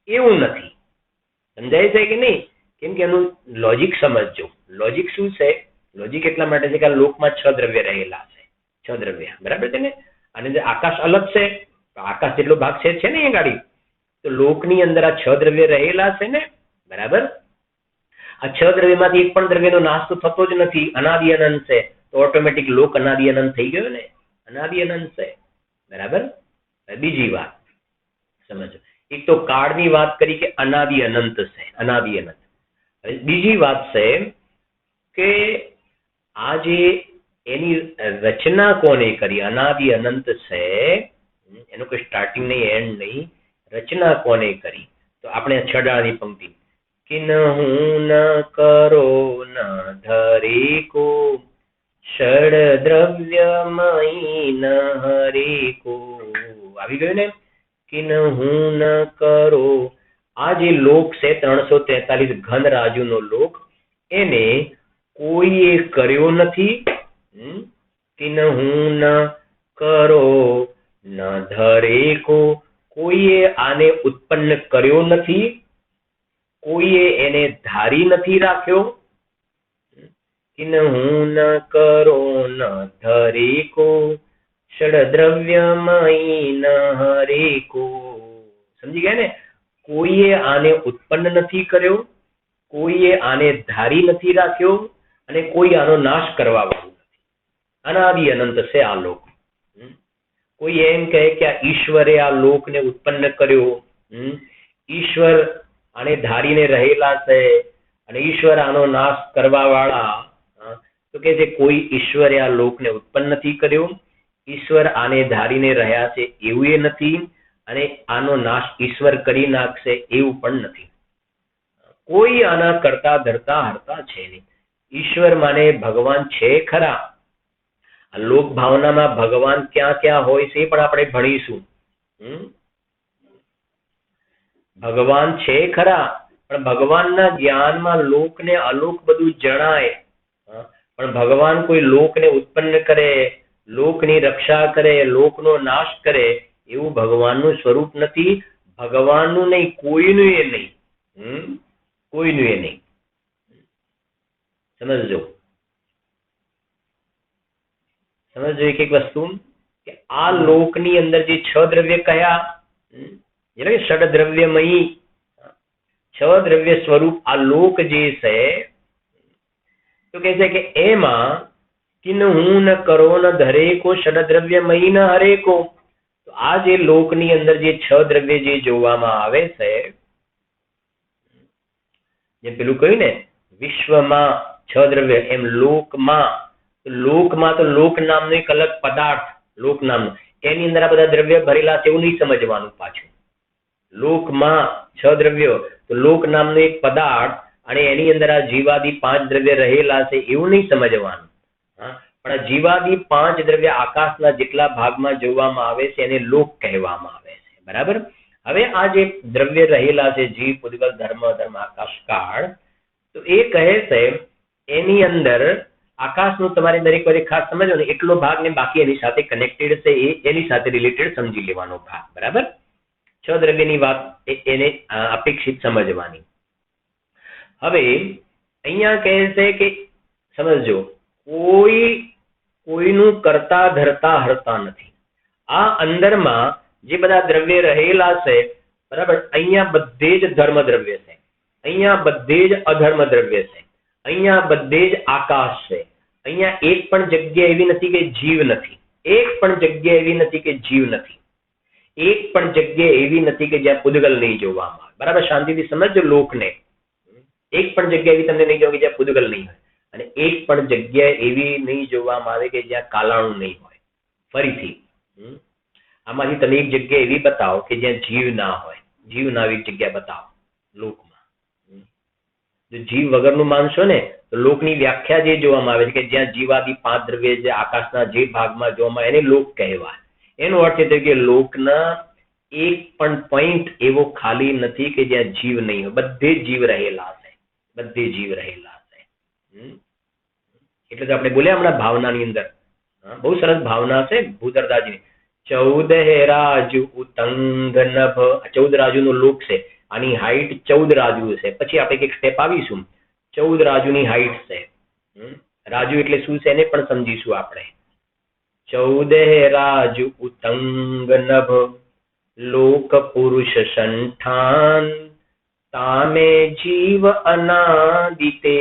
Speaker 1: એવું નથી. સમજાય છે કે નહીં? કેમ કે એનું લોજિક સમજજો. લોજિક શું છે? લોજિક એટલા માટે છે કે આ લોકમાં 6 દ્રવ્ય રહેલા છે. 6 દ્રવ્ય. બરાબર છે ને? અને જે આકાશ અલગ છે, આકાશ જેટલો ભાગ છે ને એ ગાડી, તો લોકની અંદર આ 6 દ્રવ્ય રહેલા છે ને. બરાબર. આ 6 દ્રવ્યમાંથી એક પણ દ્રવ્યનો નાશ તો થતો જ નથી. અનાદિ અનંત છે તો ઓટોમેટિક લોક અનાદિ અનંત થઈ ગયો ને. અનાદિ અનંત છે. બરાબર. બીજી વાત સમજો. એક તો કાળની વાત કરી કે અનાદિ અનંત છે. અનાદિ અનંત. બીજી વાત છે કે આ જે એની રચના કોને કરી? અનાદિ અનંત છે, એનું કોઈ સ્ટાર્ટિંગ નહીં, એન્ડ નહીં. રચના કોને કરી? તો આપણે છડાની પંક્તિ કિન્હુ ન કરો ન ધરે કો ષડ દ્રવ્યમયી ન હરે કો. આવી ગયું ને? કિન્હુ ન કરો. આ જે લોક છે 343 ઘન રાજુનો લોક, એને કોઈએ કર્યો નથી. કિન્હુ ન કરો ન ધરે કો. કોઈએ આને ઉત્પન્ન કર્યો નથી, કોઈએ એને ધારી નથી રાખ્યો. કિન્હુ ન કરો ન ધરે કો ષડ દ્રવ્યમયી ન હરે કો. સમજી ગયા ને? કોઈએ આને ઉત્પન્ન નથી કર્યો, કોઈએ આને ધારી નથી રાખ્યો અને કોઈ આનો નાશ કરવા વાળું નથી. અનાદિ અનંત છે આ લોક. કોઈ એમ કહે કે આ ઈશ્વરે આ લોકને ઉત્પન્ન કર્યો, ઈશ્વર આને ધારીને રહેલા છે અને ઈશ્વર આનો નાશ કરવા વાળા, તો કે છે કોઈ ઈશ્વરે આ લોકને ઉત્પન્ન નથી કર્યો, ઈશ્વર આને ધારીને રહ્યા છે એવું એ નથી, અને આનો નાશ ઈશ્વર કરી નાખશે એવું પણ નથી. કોઈ આના કરતા ધરતા હરતા છે નહીં. ઈશ્વર માને ભગવાન છે ખરા. આ લોક ભાવનામાં ભગવાન ક્યાં ક્યાં હોય છે એ પણ આપણે ભણીશું. ભગવાન છે ખરા, પણ ભગવાનના જ્ઞાનમાં લોકને અલોક બધું જણાય. પણ ભગવાન કોઈ લોકને ઉત્પન્ન કરે, લોકની રક્ષા કરે, લોકનો નાશ કરે એવું ભગવાનનું સ્વરૂપ નથી. ભગવાનનું નહીં, કોઈનું એ નહીં. કોઈનું એ નહીં. સમજો એક એક વસ્તુ કે આ લોકની અંદર જે 6 દ્રવ્ય કયા, એટલે કે ષડ દ્રવ્યમયી 6 દ્રવ્ય સ્વરૂપ આ લોક જે છે, તો કે છે કે એમાં કિન્હુ ન કરો ન ધરે કો ષડ દ્રવ્યમયી ન હરે કો. તો આ જે લોકની અંદર જે 6 દ્રવ્ય જે જોવામાં આવે છે, જેમ પેલું કહ્યું ને વિશ્વમાં 6 દ્રવ્ય, એમ લોકમાં તો લોક નામનો એક અલગ પદાર્થ, લોક નામનો, એની અંદર આ બધા દ્રવ્ય ભરેલા છે એવું નહીં સમજવાનું. પાછું લોકમાં 6 દ્રવ્યો, તો લોક નામનો એક પદાર્થ અને એની અંદર આ જીવાદી 5 દ્રવ્ય રહેલા છે એવું નહીં સમજવાનું. પણ આ જીવાદી 5 દ્રવ્ય આકાશના જેટલા ભાગમાં જોવામાં આવે છે એને લોક કહેવામાં આવે છે. બરાબર. હવે આ જે દ્રવ્ય રહેલા છે, જીવ, પૂતગલ, ધર્મ, આકાશ, કાળ, તો એ કહે છે એની અંદર આકાશનું તમારે દરેક વખતે ખાસ સમજો ને એટલો ભાગ ને બાકી એની સાથે કનેક્ટેડ છે, એની સાથે રિલેટેડ સમજી લેવાનો ભાગ. બરાબર. 6 દ્રવ્યની વાત એને અપેક્ષિત સમજવાની. હવે અહીંયા કહે છે કે સમજો કોઈનું કરતા ધરતા હરતા નથી. આ અંદરમાં જે બધા દ્રવ્ય રહેલા છે, બરાબર, અહીંયા બધે જ ધર્મ દ્રવ્ય છે, અહીંયા બધે જ અધર્મ દ્રવ્ય છે, અહીંયા બધે જ આકાશ છે. અહીંયા એક પણ જગ્યા એવી નથી કે જીવ નથી. એક પણ જગ્યા એવી નથી કે જીવ નથી. એક પણ જગ્યા એવી નથી કે જ્યાં પૂતગલ નહીં જોવામાં આવે. બરાબર. શાંતિથી સમજો લોકને. એક પણ જગ્યા એવી તમને નહીં જોવા કે જ્યાં પૂતગલ નહીં હોય, અને એક પણ જગ્યા એવી નહીં જોવામાં આવે કે જ્યાં કાલાણું નહીં હોય. ફરીથી આમાંથી તમે એક જગ્યા એવી બતાવો કે જ્યાં જીવ ના હોય. જીવ ના આવી જગ્યા બતાવો લોકમાં. જો જીવ વગરનું માનશો ને તો લોકની વ્યાખ્યા જે જોવામાં આવે છે કે જ્યાં જીવાદી 5 દ્રવ્ય જે આકાશના જે ભાગમાં જોવામાં આવે એને લોક કહેવાય. એનો અર્થ એ થયો કે લોકના એક પણ પોઈન્ટ એવો ખાલી નથી કે જ્યાં જીવ નહીં હોય. બધે જીવ રહેલા છે, બધે જીવ રહેલા છે. એટલે તો આપણે બોલ્યા હમણાં ભાવનાની અંદર, બહુ સરસ ભાવના છે ભૂતરદાસજીની. 14 રાજુ ઉતંગ નભ, 14 રાજુનો લોક છે. આની હાઈટ 14 રાજુ છે. પછી આપણે એક સ્ટેપ આવીશું. 14 રાજુની હાઈટ છે. રાજુ એટલે શું છે એને પણ સમજીશું આપણે. 14 રાજુ ઉતંગ નભ, લોક પુરુષ સંઠાન, તામે જીવ અનાદિતે,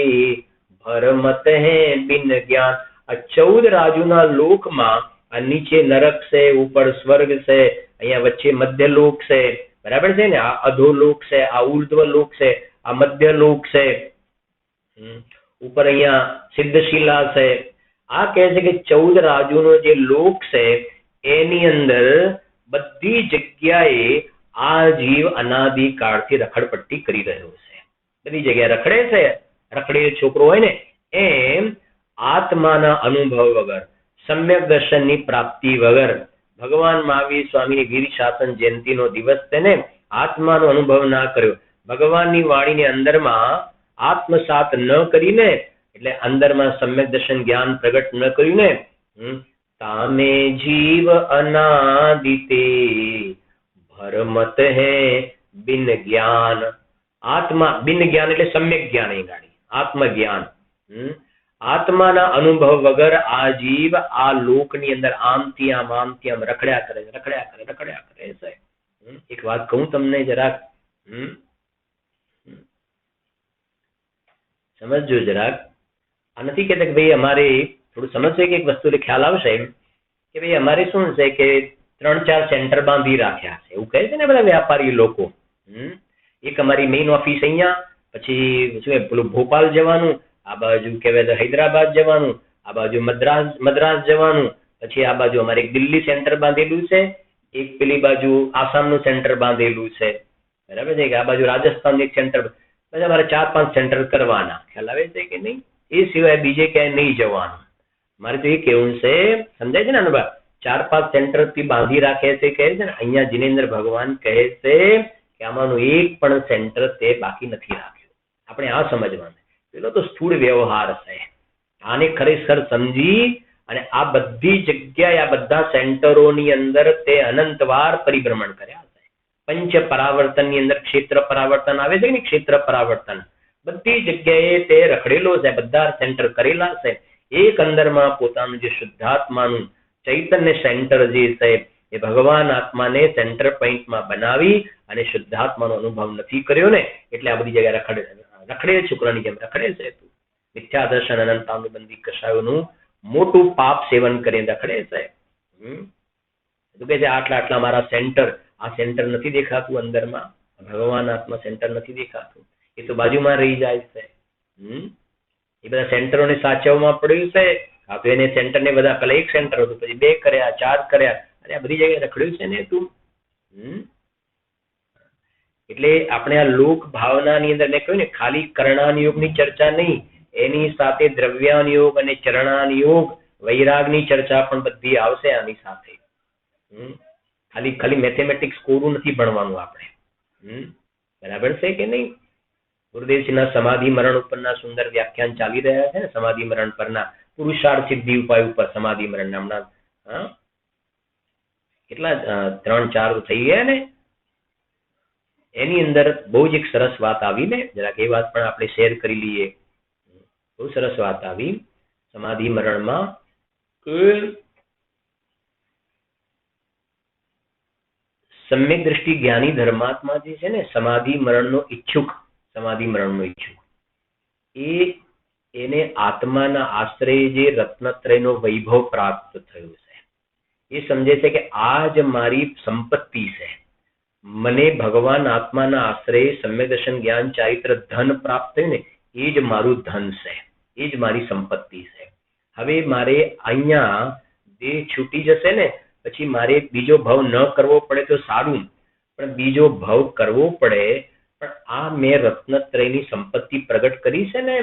Speaker 1: ભરમત હે બિન જ્ઞાન. આ 14 રાજુના લોકમાં આ નીચે નરક છે, ઉપર સ્વર્ગ છે, અહીંયા વચ્ચે મધ્ય લોક છે, બરાબર છે ને. આ અધોલોક છે, આ ઉર્ધ્વ લોક છે, આ મધ્ય લોક છે, ઉપર અહીંયા સિદ્ધશિલા છે. આ કહે છે કે 14 રાજુનો જે લોક છે એની અંદર બધી જગ્યાએ આ જીવ અનાદિકાળથી રખડપટ્ટી કરી રહ્યો છે. બધી જગ્યાએ રખડે છે. રખડે છોકરો હોય ને એમ આત્માના અનુભવ વગર, સમ્યક દર્શનની પ્રાપ્તિ વગર, ભગવાન મહાવીર સ્વામીની વીર શાસન જયંતિનો દિવસ તેને આત્માનો અનુભવ ના કર્યો, ભગવાનની વાણીની અંદરમાં આત્મસાત ન કરીને, એટલે અંદરમાં સમ્યક દર્શન જ્ઞાન પ્રગટ ન કર્યું ને, તામે જીવ અનાદિતે, ભરમત હે બિન જ્ઞાન. આત્મા બિન જ્ઞાન એટલે સમ્યક જ્ઞાન, અહીં ગાડી આત્મજ્ઞાન. આત્માના અનુભવ વગર આ જીવ આ લોકની અંદર આમથી આમ રખડ્યા કરે છે. એક વાત કહું તમને જરાક, સમજજો જરાક. આ નથી કહેતા કે ભાઈ અમારે થોડું સમજશે કે એક વસ્તુ ખ્યાલ આવશે કે ભાઈ અમારે શું છે કે 3-4 સેન્ટર બાંધી રાખ્યા છે, એવું કહે છે ને બધા વ્યાપારી લોકો. એક અમારી મેઇન ઓફિસ અહીંયા, પછી શું પેલું ભોપાલ જવાનું, આ બાજુ કહેવાય તો હૈદરાબાદ જવાનું, આ બાજુ મદ્રાસ જવાનું, પછી આ બાજુ અમારે એક દિલ્હી સેન્ટર બાંધેલું છે, એક પેલી બાજુ આસામનું સેન્ટર બાંધેલું છે, બરાબર છે કે આ બાજુ રાજસ્થાન એક સેન્ટર. પછી અમારે 4-5 સેન્ટર કરવાના. ખ્યાલ આવે છે કે નહીં? એ સિવાય બીજે ક્યાંય નહીં જવાનું. મારે તો એ કેવું છે, સમજાય છે ને અનુભવ? 4-5 સેન્ટર થી બાંધી રાખે છે, કહે છે ને. અહીંયા જિનેન્દ્ર ભગવાન કહે છે કે આમાંનું એક પણ સેન્ટર તે બાકી નથી રાખ્યું. આપણે આ સમજવાનું. પેલો તો સ્થૂળ વ્યવહાર છે. આને ખરેખર સમજી અને આ બધી જગ્યાએ આ બધા સેન્ટરોની અંદર તે અનંતવાર પરિભ્રમણ કર્યા છે. પંચ પરાવર્તનની અંદર ક્ષેત્ર પરાવર્તન આવે છે ને, ક્ષેત્ર પરાવર્તન બધી જગ્યાએ તે રખડેલો છે, બધા સેન્ટર કરેલા છે. એક અંદરમાં પોતાનું જે શુદ્ધાત્માનું ચૈતન્ય સેન્ટર જે છે એ ભગવાન આત્માને સેન્ટર પોઈન્ટમાં બનાવી અને શુદ્ધાત્માનો અનુભવ નથી કર્યો ને, એટલે આ બધી જગ્યાએ રખડે છોકરાની જેમ રખડે છે. મિથ્યા દર્શન અનંતાનુબંધી કષાયોનું મોટું પાપ સેવન કરીને રખડે છે. તો કે છે આટલા મારા સેન્ટર, આ સેન્ટર નથી દેખાતું અંદરમાં, ભગવાન આત્મા સેન્ટર નથી દેખાતું, એ તો બાજુમાં રહી જાય છે. એ બધા સેન્ટરોને સાચવવામાં પડ્યું છે. તો એને સેન્ટરને બધા પેલા એક સેન્ટર હતું, પછી 2 કર્યા, 4 કર્યા, અને આ બધી જગ્યાએ રખડ્યું છે ને તું. એટલે આપણે આ લોક ભાવનાની અંદર મેં કહ્યું ને, ખાલી કરણાન યોગની ચર્ચા નહીં, એની સાથે દ્રવ્યાન યોગ અને ચરણાન યોગ, વૈરાગની ચર્ચા પણ બધી આવશે આની સાથે. ખાલી મેથેમેટિક્સ કોરું નથી ભણવાનું આપણે. બરાબર છે કે નહીં? ગુરુદેવજીના સમાધિ મરણ ઉપરના સુંદર વ્યાખ્યાન ચાલી રહ્યા છે ને, સમાધિ મરણ પરના પુરુષાર્થ સિદ્ધિ ઉપાય ઉપર સમાધિ મરણ નામના કેટલા 3-4 થઈ ગયા ને. એની અંદર બહુ જ એક સરસ વાત આવી ને, જરાક એ વાત પણ આપણે શેર કરી લઈએ. બહુ સરસ વાત આવી સમાધિ મરણમાં કે સમ્યક દ્રષ્ટિ જ્ઞાની ધર્માત્મા જે છે ને, સમાધિ મરણનો ઈચ્છુક, એને આત્માના આશ્રય જે રત્નત્રયનો વૈભવ પ્રાપ્ત થયો છે, એ સમજે છે કે આ જ મારી સંપત્તિ છે. મને ભગવાન આત્માના આશ્રય સમ્યક દર્શન જ્ઞાન ચારિત્ર ધન પ્રાપ્ત થયું ને, એ જ મારું ધન છે, એ જ મારી સંપત્તિ છે. હવે મારે અહીંયા દેહ છૂટી જશે ને, પછી મારે બીજો ભાવ ન કરવો પડે તો સારું, પણ બીજો ભાવ કરવો પડે. પણ આ મેં રત્નત્રયની સંપત્તિ પ્રગટ કરી છે ને,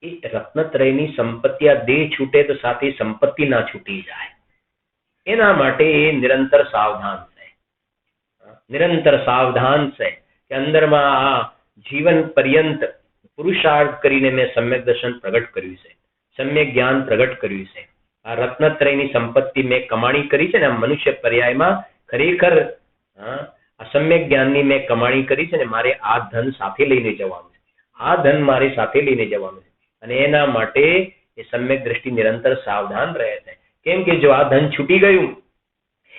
Speaker 1: એ રત્નત્રયની સંપત્તિ આ દેહ છૂટે તો સાથે સંપત્તિ ના છૂટી જાય, એના માટે એ નિરંતર સાવધાન છે. નિરંતર સાવધાન છે કે અંદરમાં આ જીવન પર્યંત પુરુષાર્થ કરીને મેં સમ્યક દર્શન પ્રગટ કર્યું છે, સમ્યક જ્ઞાન પ્રગટ કર્યું છે. આ રત્નત્રયની સંપત્તિ મેં કમાણી કરી છે ને, મનુષ્ય પર્યાયમાં ખરેખર આ સમ્યક જ્ઞાનની મેં કમાણી કરી છે ને, મારે આ ધન સાથે લઈને જવાનું છે, આ ધન મારે સાથે લઈને જવાનું છે. અને એના માટે એ સમ્યક દ્રષ્ટિ નિરંતર સાવધાન રહે છે. કેમ કે જો આ ધન છૂટી ગયું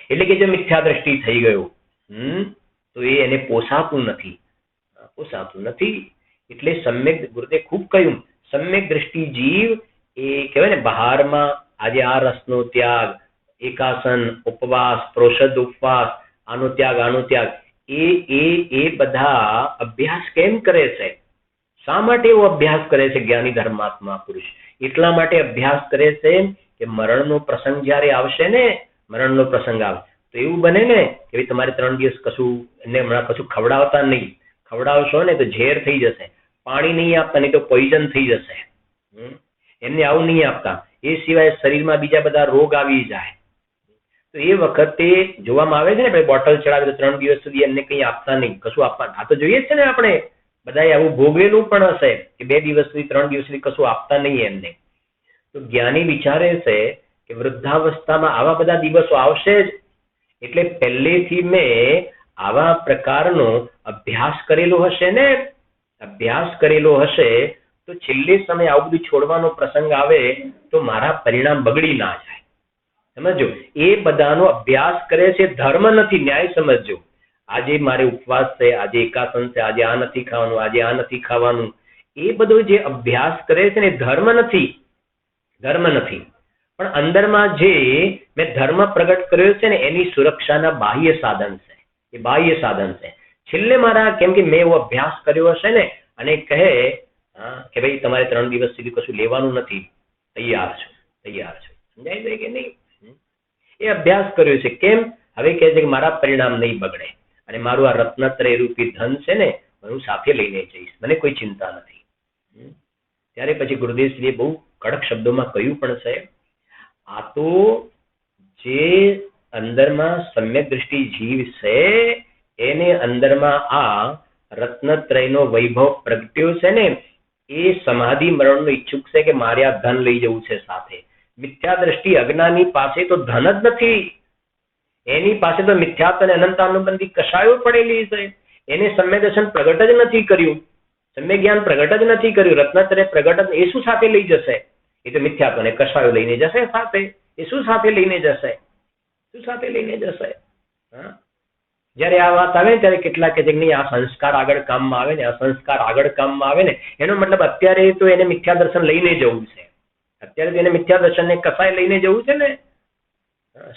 Speaker 1: એટલે કે જો મિથ્યા દ્રષ્ટિ થઈ ગયું તો એ એને પોસાતું નથી. એટલે સમ્યક ગુરુદેવ ખૂબ કહ્યું, સમ્યક દ્રષ્ટિ જીવ એ કહેવાય ને, બહારમાં આજે આ રસનો ત્યાગ, એકાસન, ઉપવાસ, પ્રોષદ ઉપવાસ, આનો ત્યાગ, એ બધા અભ્યાસ કેમ કરે છે? શા માટે એવો અભ્યાસ કરે છે જ્ઞાની ધર્માત્મા પુરુષ? એટલા માટે અભ્યાસ કરે છે કે મરણનો પ્રસંગ જયારે આવશે ને, મરણનો પ્રસંગ આવે તો એવું બને ને કે ભાઈ તમારે 3 દિવસ કશું એને હમણાં કશું ખવડાવતા નહીં, ખવડાવશો ને તો ઝેર થઈ જશે, પાણી નહીં આપતા નહીં તો પોઈઝન થઈ જશે, એમને આવું નહીં આપતા, એ સિવાય શરીરમાં બીજા બધા રોગ આવી જાય. તો એ વખતે જોવામાં આવે છે ને, ભાઈ બોટલ ચડાવે તો 3 દિવસ સુધી એમને કંઈ આપતા નહીં, કશું આપવા. આ તો જોઈએ જ છે ને, આપણે બધાએ આવું ભોગવેલું પણ હશે કે 2 દિવસ સુધી 3 દિવસ સુધી કશું આપતા નહીં એમને. તો જ્ઞાની વિચારે છે કે વૃદ્ધાવસ્થામાં આવા બધા દિવસો આવશે જ, એટલે પહેલેથી મેં આવા પ્રકારનો અભ્યાસ કરેલો હશે ને, અભ્યાસ કરેલો હશે તો છેલ્લે સમય આવું બધું છોડવાનો પ્રસંગ આવે તો મારા પરિણામ બગડી ના જાય. સમજો, એ બધાનો અભ્યાસ કરે છે, ધર્મ નથી, ન્યાય સમજજો. આજે મારે ઉપવાસ છે, આજે એકાસન છે, આજે આ નથી ખાવાનું, આજે આ નથી ખાવાનું, એ બધો જે અભ્યાસ કરે છે ને ધર્મ નથી, પણ અંદરમાં જે મેં ધર્મ પ્રગટ કર્યો છે ને એની સુરક્ષાના બાહ્ય સાધન છે, એ બાહ્ય સાધન છે. છેલ્લે મારા, કેમ કે મેં એવો અભ્યાસ કર્યો હશે ને, અને કહે કે ભાઈ તમારે 3 દિવસ સુધી કશું લેવાનું નથી, તૈયાર છો. સમજાય છે કે નહીં? એ અભ્યાસ કર્યો છે. કેમ? હવે કહે છે કે મારા પરિણામ નહીં બગડે અને મારું આ રત્નત્રય રૂપી ધન છે ને હું સાથે લઈને જઈશ, મને કોઈ ચિંતા નથી. ત્યારે પછી ગુરુદેવશ્રીએ બહુ કડક શબ્દોમાં કહ્યું પણ છે, આ તો જે અંદરમાં સમ્યક દ્રષ્ટિ જીવ છે એને અંદરમાં આ રત્નત્રયનો વૈભવ પ્રગટ્યો છે ને, એ સમાધિ મરણનો ઈચ્છુક છે કે મારે આ ધન લઈ જવું છે સાથે. મિથ્યા દ્રષ્ટિ અજ્ઞાની પાસે તો ધન જ નથી, એની પાસે તો મિથ્યાત્વ અને અનંતાનુબંધી કશાયો પડેલી છે. એને સમ્યક દર્શન પ્રગટ જ નથી કર્યું, સમ્યક જ્ઞાન પ્રગટ જ નથી કર્યું, રત્નત્રય પ્રગટ, એ શું સાથે લઈ જશે? એ તો મિથ્યાત્વ અને કશાયો લઈને જશે સાથે. એ શું સાથે લઈને જશે? જયારે આ વાત આવે ને ત્યારે કેટલાક કે નહીં, આ સંસ્કાર આગળ કામમાં આવે ને, આ સંસ્કાર આગળ કામમાં આવે ને, એનો મતલબ અત્યારે તો એને મિથ્યા દર્શન લઈને જવું છે, અત્યારે તો એને મિથ્યા દર્શન ને કસાય લઈને જવું છે ને.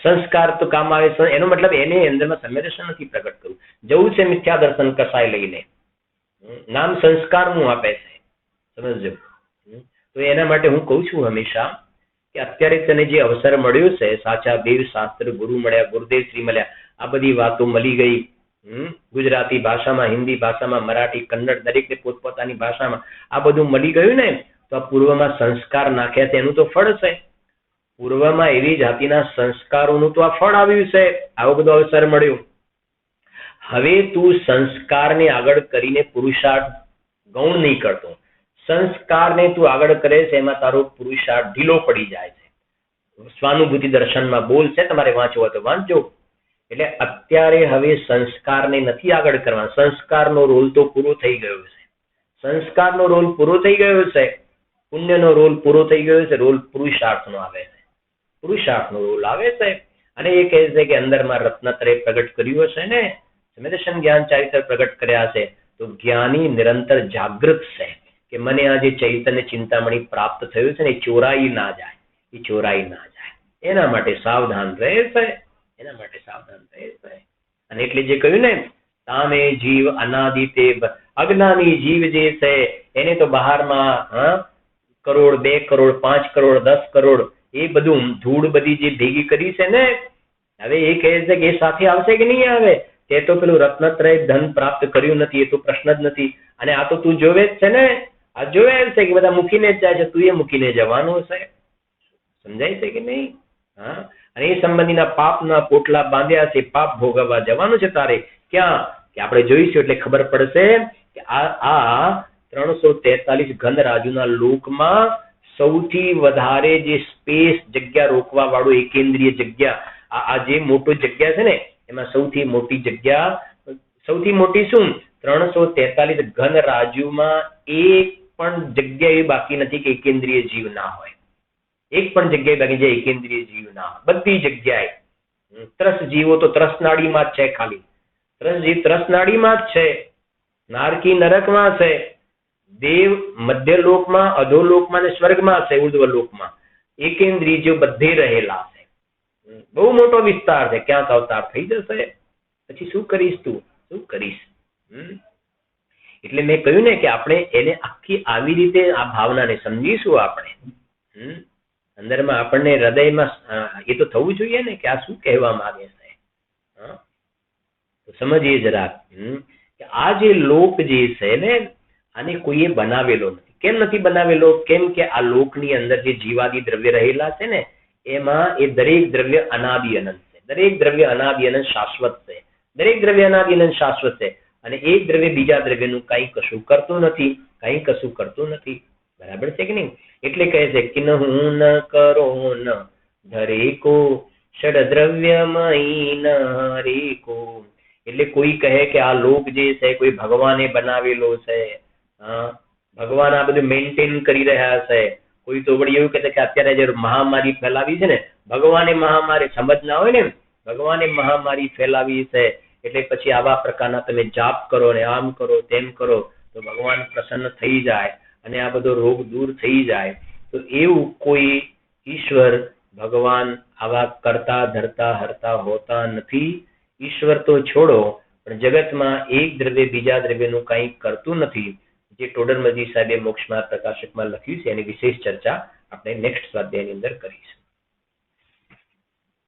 Speaker 1: સંસ્કાર તો કામ આવે, એનો મતલબ એને અંદરમાં સમ્યક દર્શન નથી પ્રગટ કરવું, જવું છે મિથ્યા દર્શન કસાય લઈને. નામ સંસ્કારનું આપે છે, સમજજો. તો એના માટે હું કહું છું હંમેશા કે અત્યારે તને જે અવસર મળ્યો છે, સાચા દેવ શાસ્ત્ર ગુરુ મળ્યા, ગુરુદેવ શ્રી મળ્યા, આ બધી વાતો મળી ગઈ ગુજરાતી ભાષામાં, હિન્દી ભાષામાં, મરાઠી, કન્નડ, દરેકને પોતપોતાની ભાષામાં આ બધું મળી ગયું ને, તો આ પૂર્વમાં સંસ્કાર નાખ્યા છે એનું તો ફળ છે. પૂર્વમાં એવી જાતિના સંસ્કારોનું તો આ ફળ આવ્યું છે, આવો બધો અવસર મળ્યો. હવે તું સંસ્કારને આગળ કરીને પુરુષાર્થ ગૌણ નહીં કરતો, સંસ્કારને તું આગળ કરે છે એમાં તારો પુરુષાર્થ ઢીલો પડી જાય છે. સ્વાનુભૂતિ દર્શનમાં બોલ છે, તમારે વાંચવો તો વાંચજો. એટલે અત્યારે હવે સંસ્કારને નથી આગળ કરવા, સંસ્કારનો રોલ તો પૂરો થઈ ગયો છે, સંસ્કારનો રોલ પૂરો થઈ ગયો છે, પુણ્યનો રોલ પૂરો થઈ ગયો છે, રોલ પુરુષાર્થનો આવે છે, પુરુષાર્થનો રોલ આવે છે. અને એ કહે છે કે અંદરમાં રત્નત્રય પ્રગટ કર્યું હશે ને, સમ્યદર્શન જ્ઞાન ચારિત્ર પ્રગટ કર્યા છે, તો જ્ઞાની નિરંતર જાગૃત છે કે મને આ જે ચૈતન્ય ચિંતામણી પ્રાપ્ત થયું છે ને એ ચોરાઈ ના જાય, એના માટે સાવધાન રહે છે, અને એટલે જે કહ્યું ને, તામે જીવ અનાદિતે, અજ્ઞાની જીવ જે છે એને તો બહારમાં કરોડ, 2 કરોડ, 5 કરોડ, 10 કરોડ એ બધું ધૂળ બધી જે ભેગી કરી છે ને, હવે એ કહે છે કે એ સાથે આવશે કે નહીં આવે? તે તો પેલું રત્નત્રય ધન પ્રાપ્ત કર્યું નથી, એ તો પ્રશ્ન જ નથી. અને આ તો તું જોવે જ છે ને, આ જોવે છે કે બધા મૂકીને જ જાય છે, તું એ મૂકીને જવાનું છે. સમજાય છે કે નહીં? અને એ સંબંધીના પાપના પોટલા બાંધ્યા છે, પાપ ભોગવવા જવાનું છે તારે. ક્યાં? કે આપણે જોઈશું એટલે ખબર પડશે કે આ 343 ઘન રાજુના લોકમાં સૌથી વધારે જે સ્પેસ જગ્યા રોકવા વાળું એકેન્દ્રીય જગ્યા આ જે મોટો જગ્યા છે ને એમાં સૌથી મોટી જગ્યા, સૌથી મોટી શું 343 ઘન રાજુમાં એક પણ જગ્યા એવી બાકી નથી કે એકેન્દ્રીય જીવ ના હોય. એક પણ જગ્યાએ બાકી જે એકેન્દ્રીય જીવ ના હોય, બધી જગ્યાએ ત્રસ જીવો તો ત્રસનાડીમાં જ છે. ખાલી ત્રસ જીવ ત્રસનાડીમાં જ છે. નારકી નરકમાં છે, દેવ મધ્યલોકમાં, અધોલોકમાં ને સ્વર્ગમાં છે, ઉર્ધ્વલોકમાં એકેન્દ્રીય જીવ બધે રહેલા છે. બહુ મોટો વિસ્તાર છે. ક્યાંક અવતાર થઈ જશે પછી શું કરીશ તું, શું કરીશ? એટલે મેં કહ્યું ને કે આપણે એને આખી આવી રીતે આ ભાવનાને સમજીશું. આપણે અંદરમાં આપણને હૃદયમાં એ તો થવું જોઈએ ને કે આ શું કહેવા માંગે છે. તો સમજીએ જરાક કે આ જે લોક જે છે ને આને કોઈએ બનાવેલો નથી. કેમ નથી બનાવેલો? કેમ કે આ લોકની અંદર જે જીવાદી દ્રવ્ય રહેલા છે ને એમાં એ દરેક દ્રવ્ય અનાદિ અનંત છે. દરેક દ્રવ્ય અનાદિ અનંત શાશ્વત છે. દરેક દ્રવ્ય અનાદિ અનંત શાશ્વત છે. અને એક દ્રવ્ય બીજા દ્રવ્યનું કઈ કશું કરતું નથી, કઈ કશું કરતું નથી. બરાબર છે કે નહીં? એટલે કહે છે કે હું ન કરો ન ધરેકો ષડ દ્રવ્યમયી ન હરેકો. એટલે કોઈ કહે કે આ લોક જે છે કોઈ ભગવાને બનાવેલો છે, ભગવાન આ બધું મેન્ટેન કરી રહ્યા છે. કોઈ તો વળી એવું કહે છે કે અત્યારે જે મહામારી ફેલાવી છે ને ભગવાને મહામારી, સમજ ના હોય ને, ભગવાને મહામારી ફેલાવી છે એટલે પછી આવા પ્રકારના તમે જાપ કરો ને આમ કરો તેમ કરો તો ભગવાન પ્રસન્ન થઈ જાય અને આ બધો રોગ દૂર થઈ જાય. તો એવું કોઈ ઈશ્વર ભગવાન આવા કરતા ધરતા હરતા હોતા નથી. ઈશ્વર તો છોડો પણ જગતમાં એક દ્રવ્ય બીજા દ્રવ્યનું કંઈ કરતું નથી. જે ટોડરમલજી સાહેબે મોક્ષમાર્ગ પ્રકાશકમાં લખ્યું છે એની વિશેષ ચર્ચા આપણે નેક્સ્ટ સ્વાધ્યાયની અંદર કરીશું.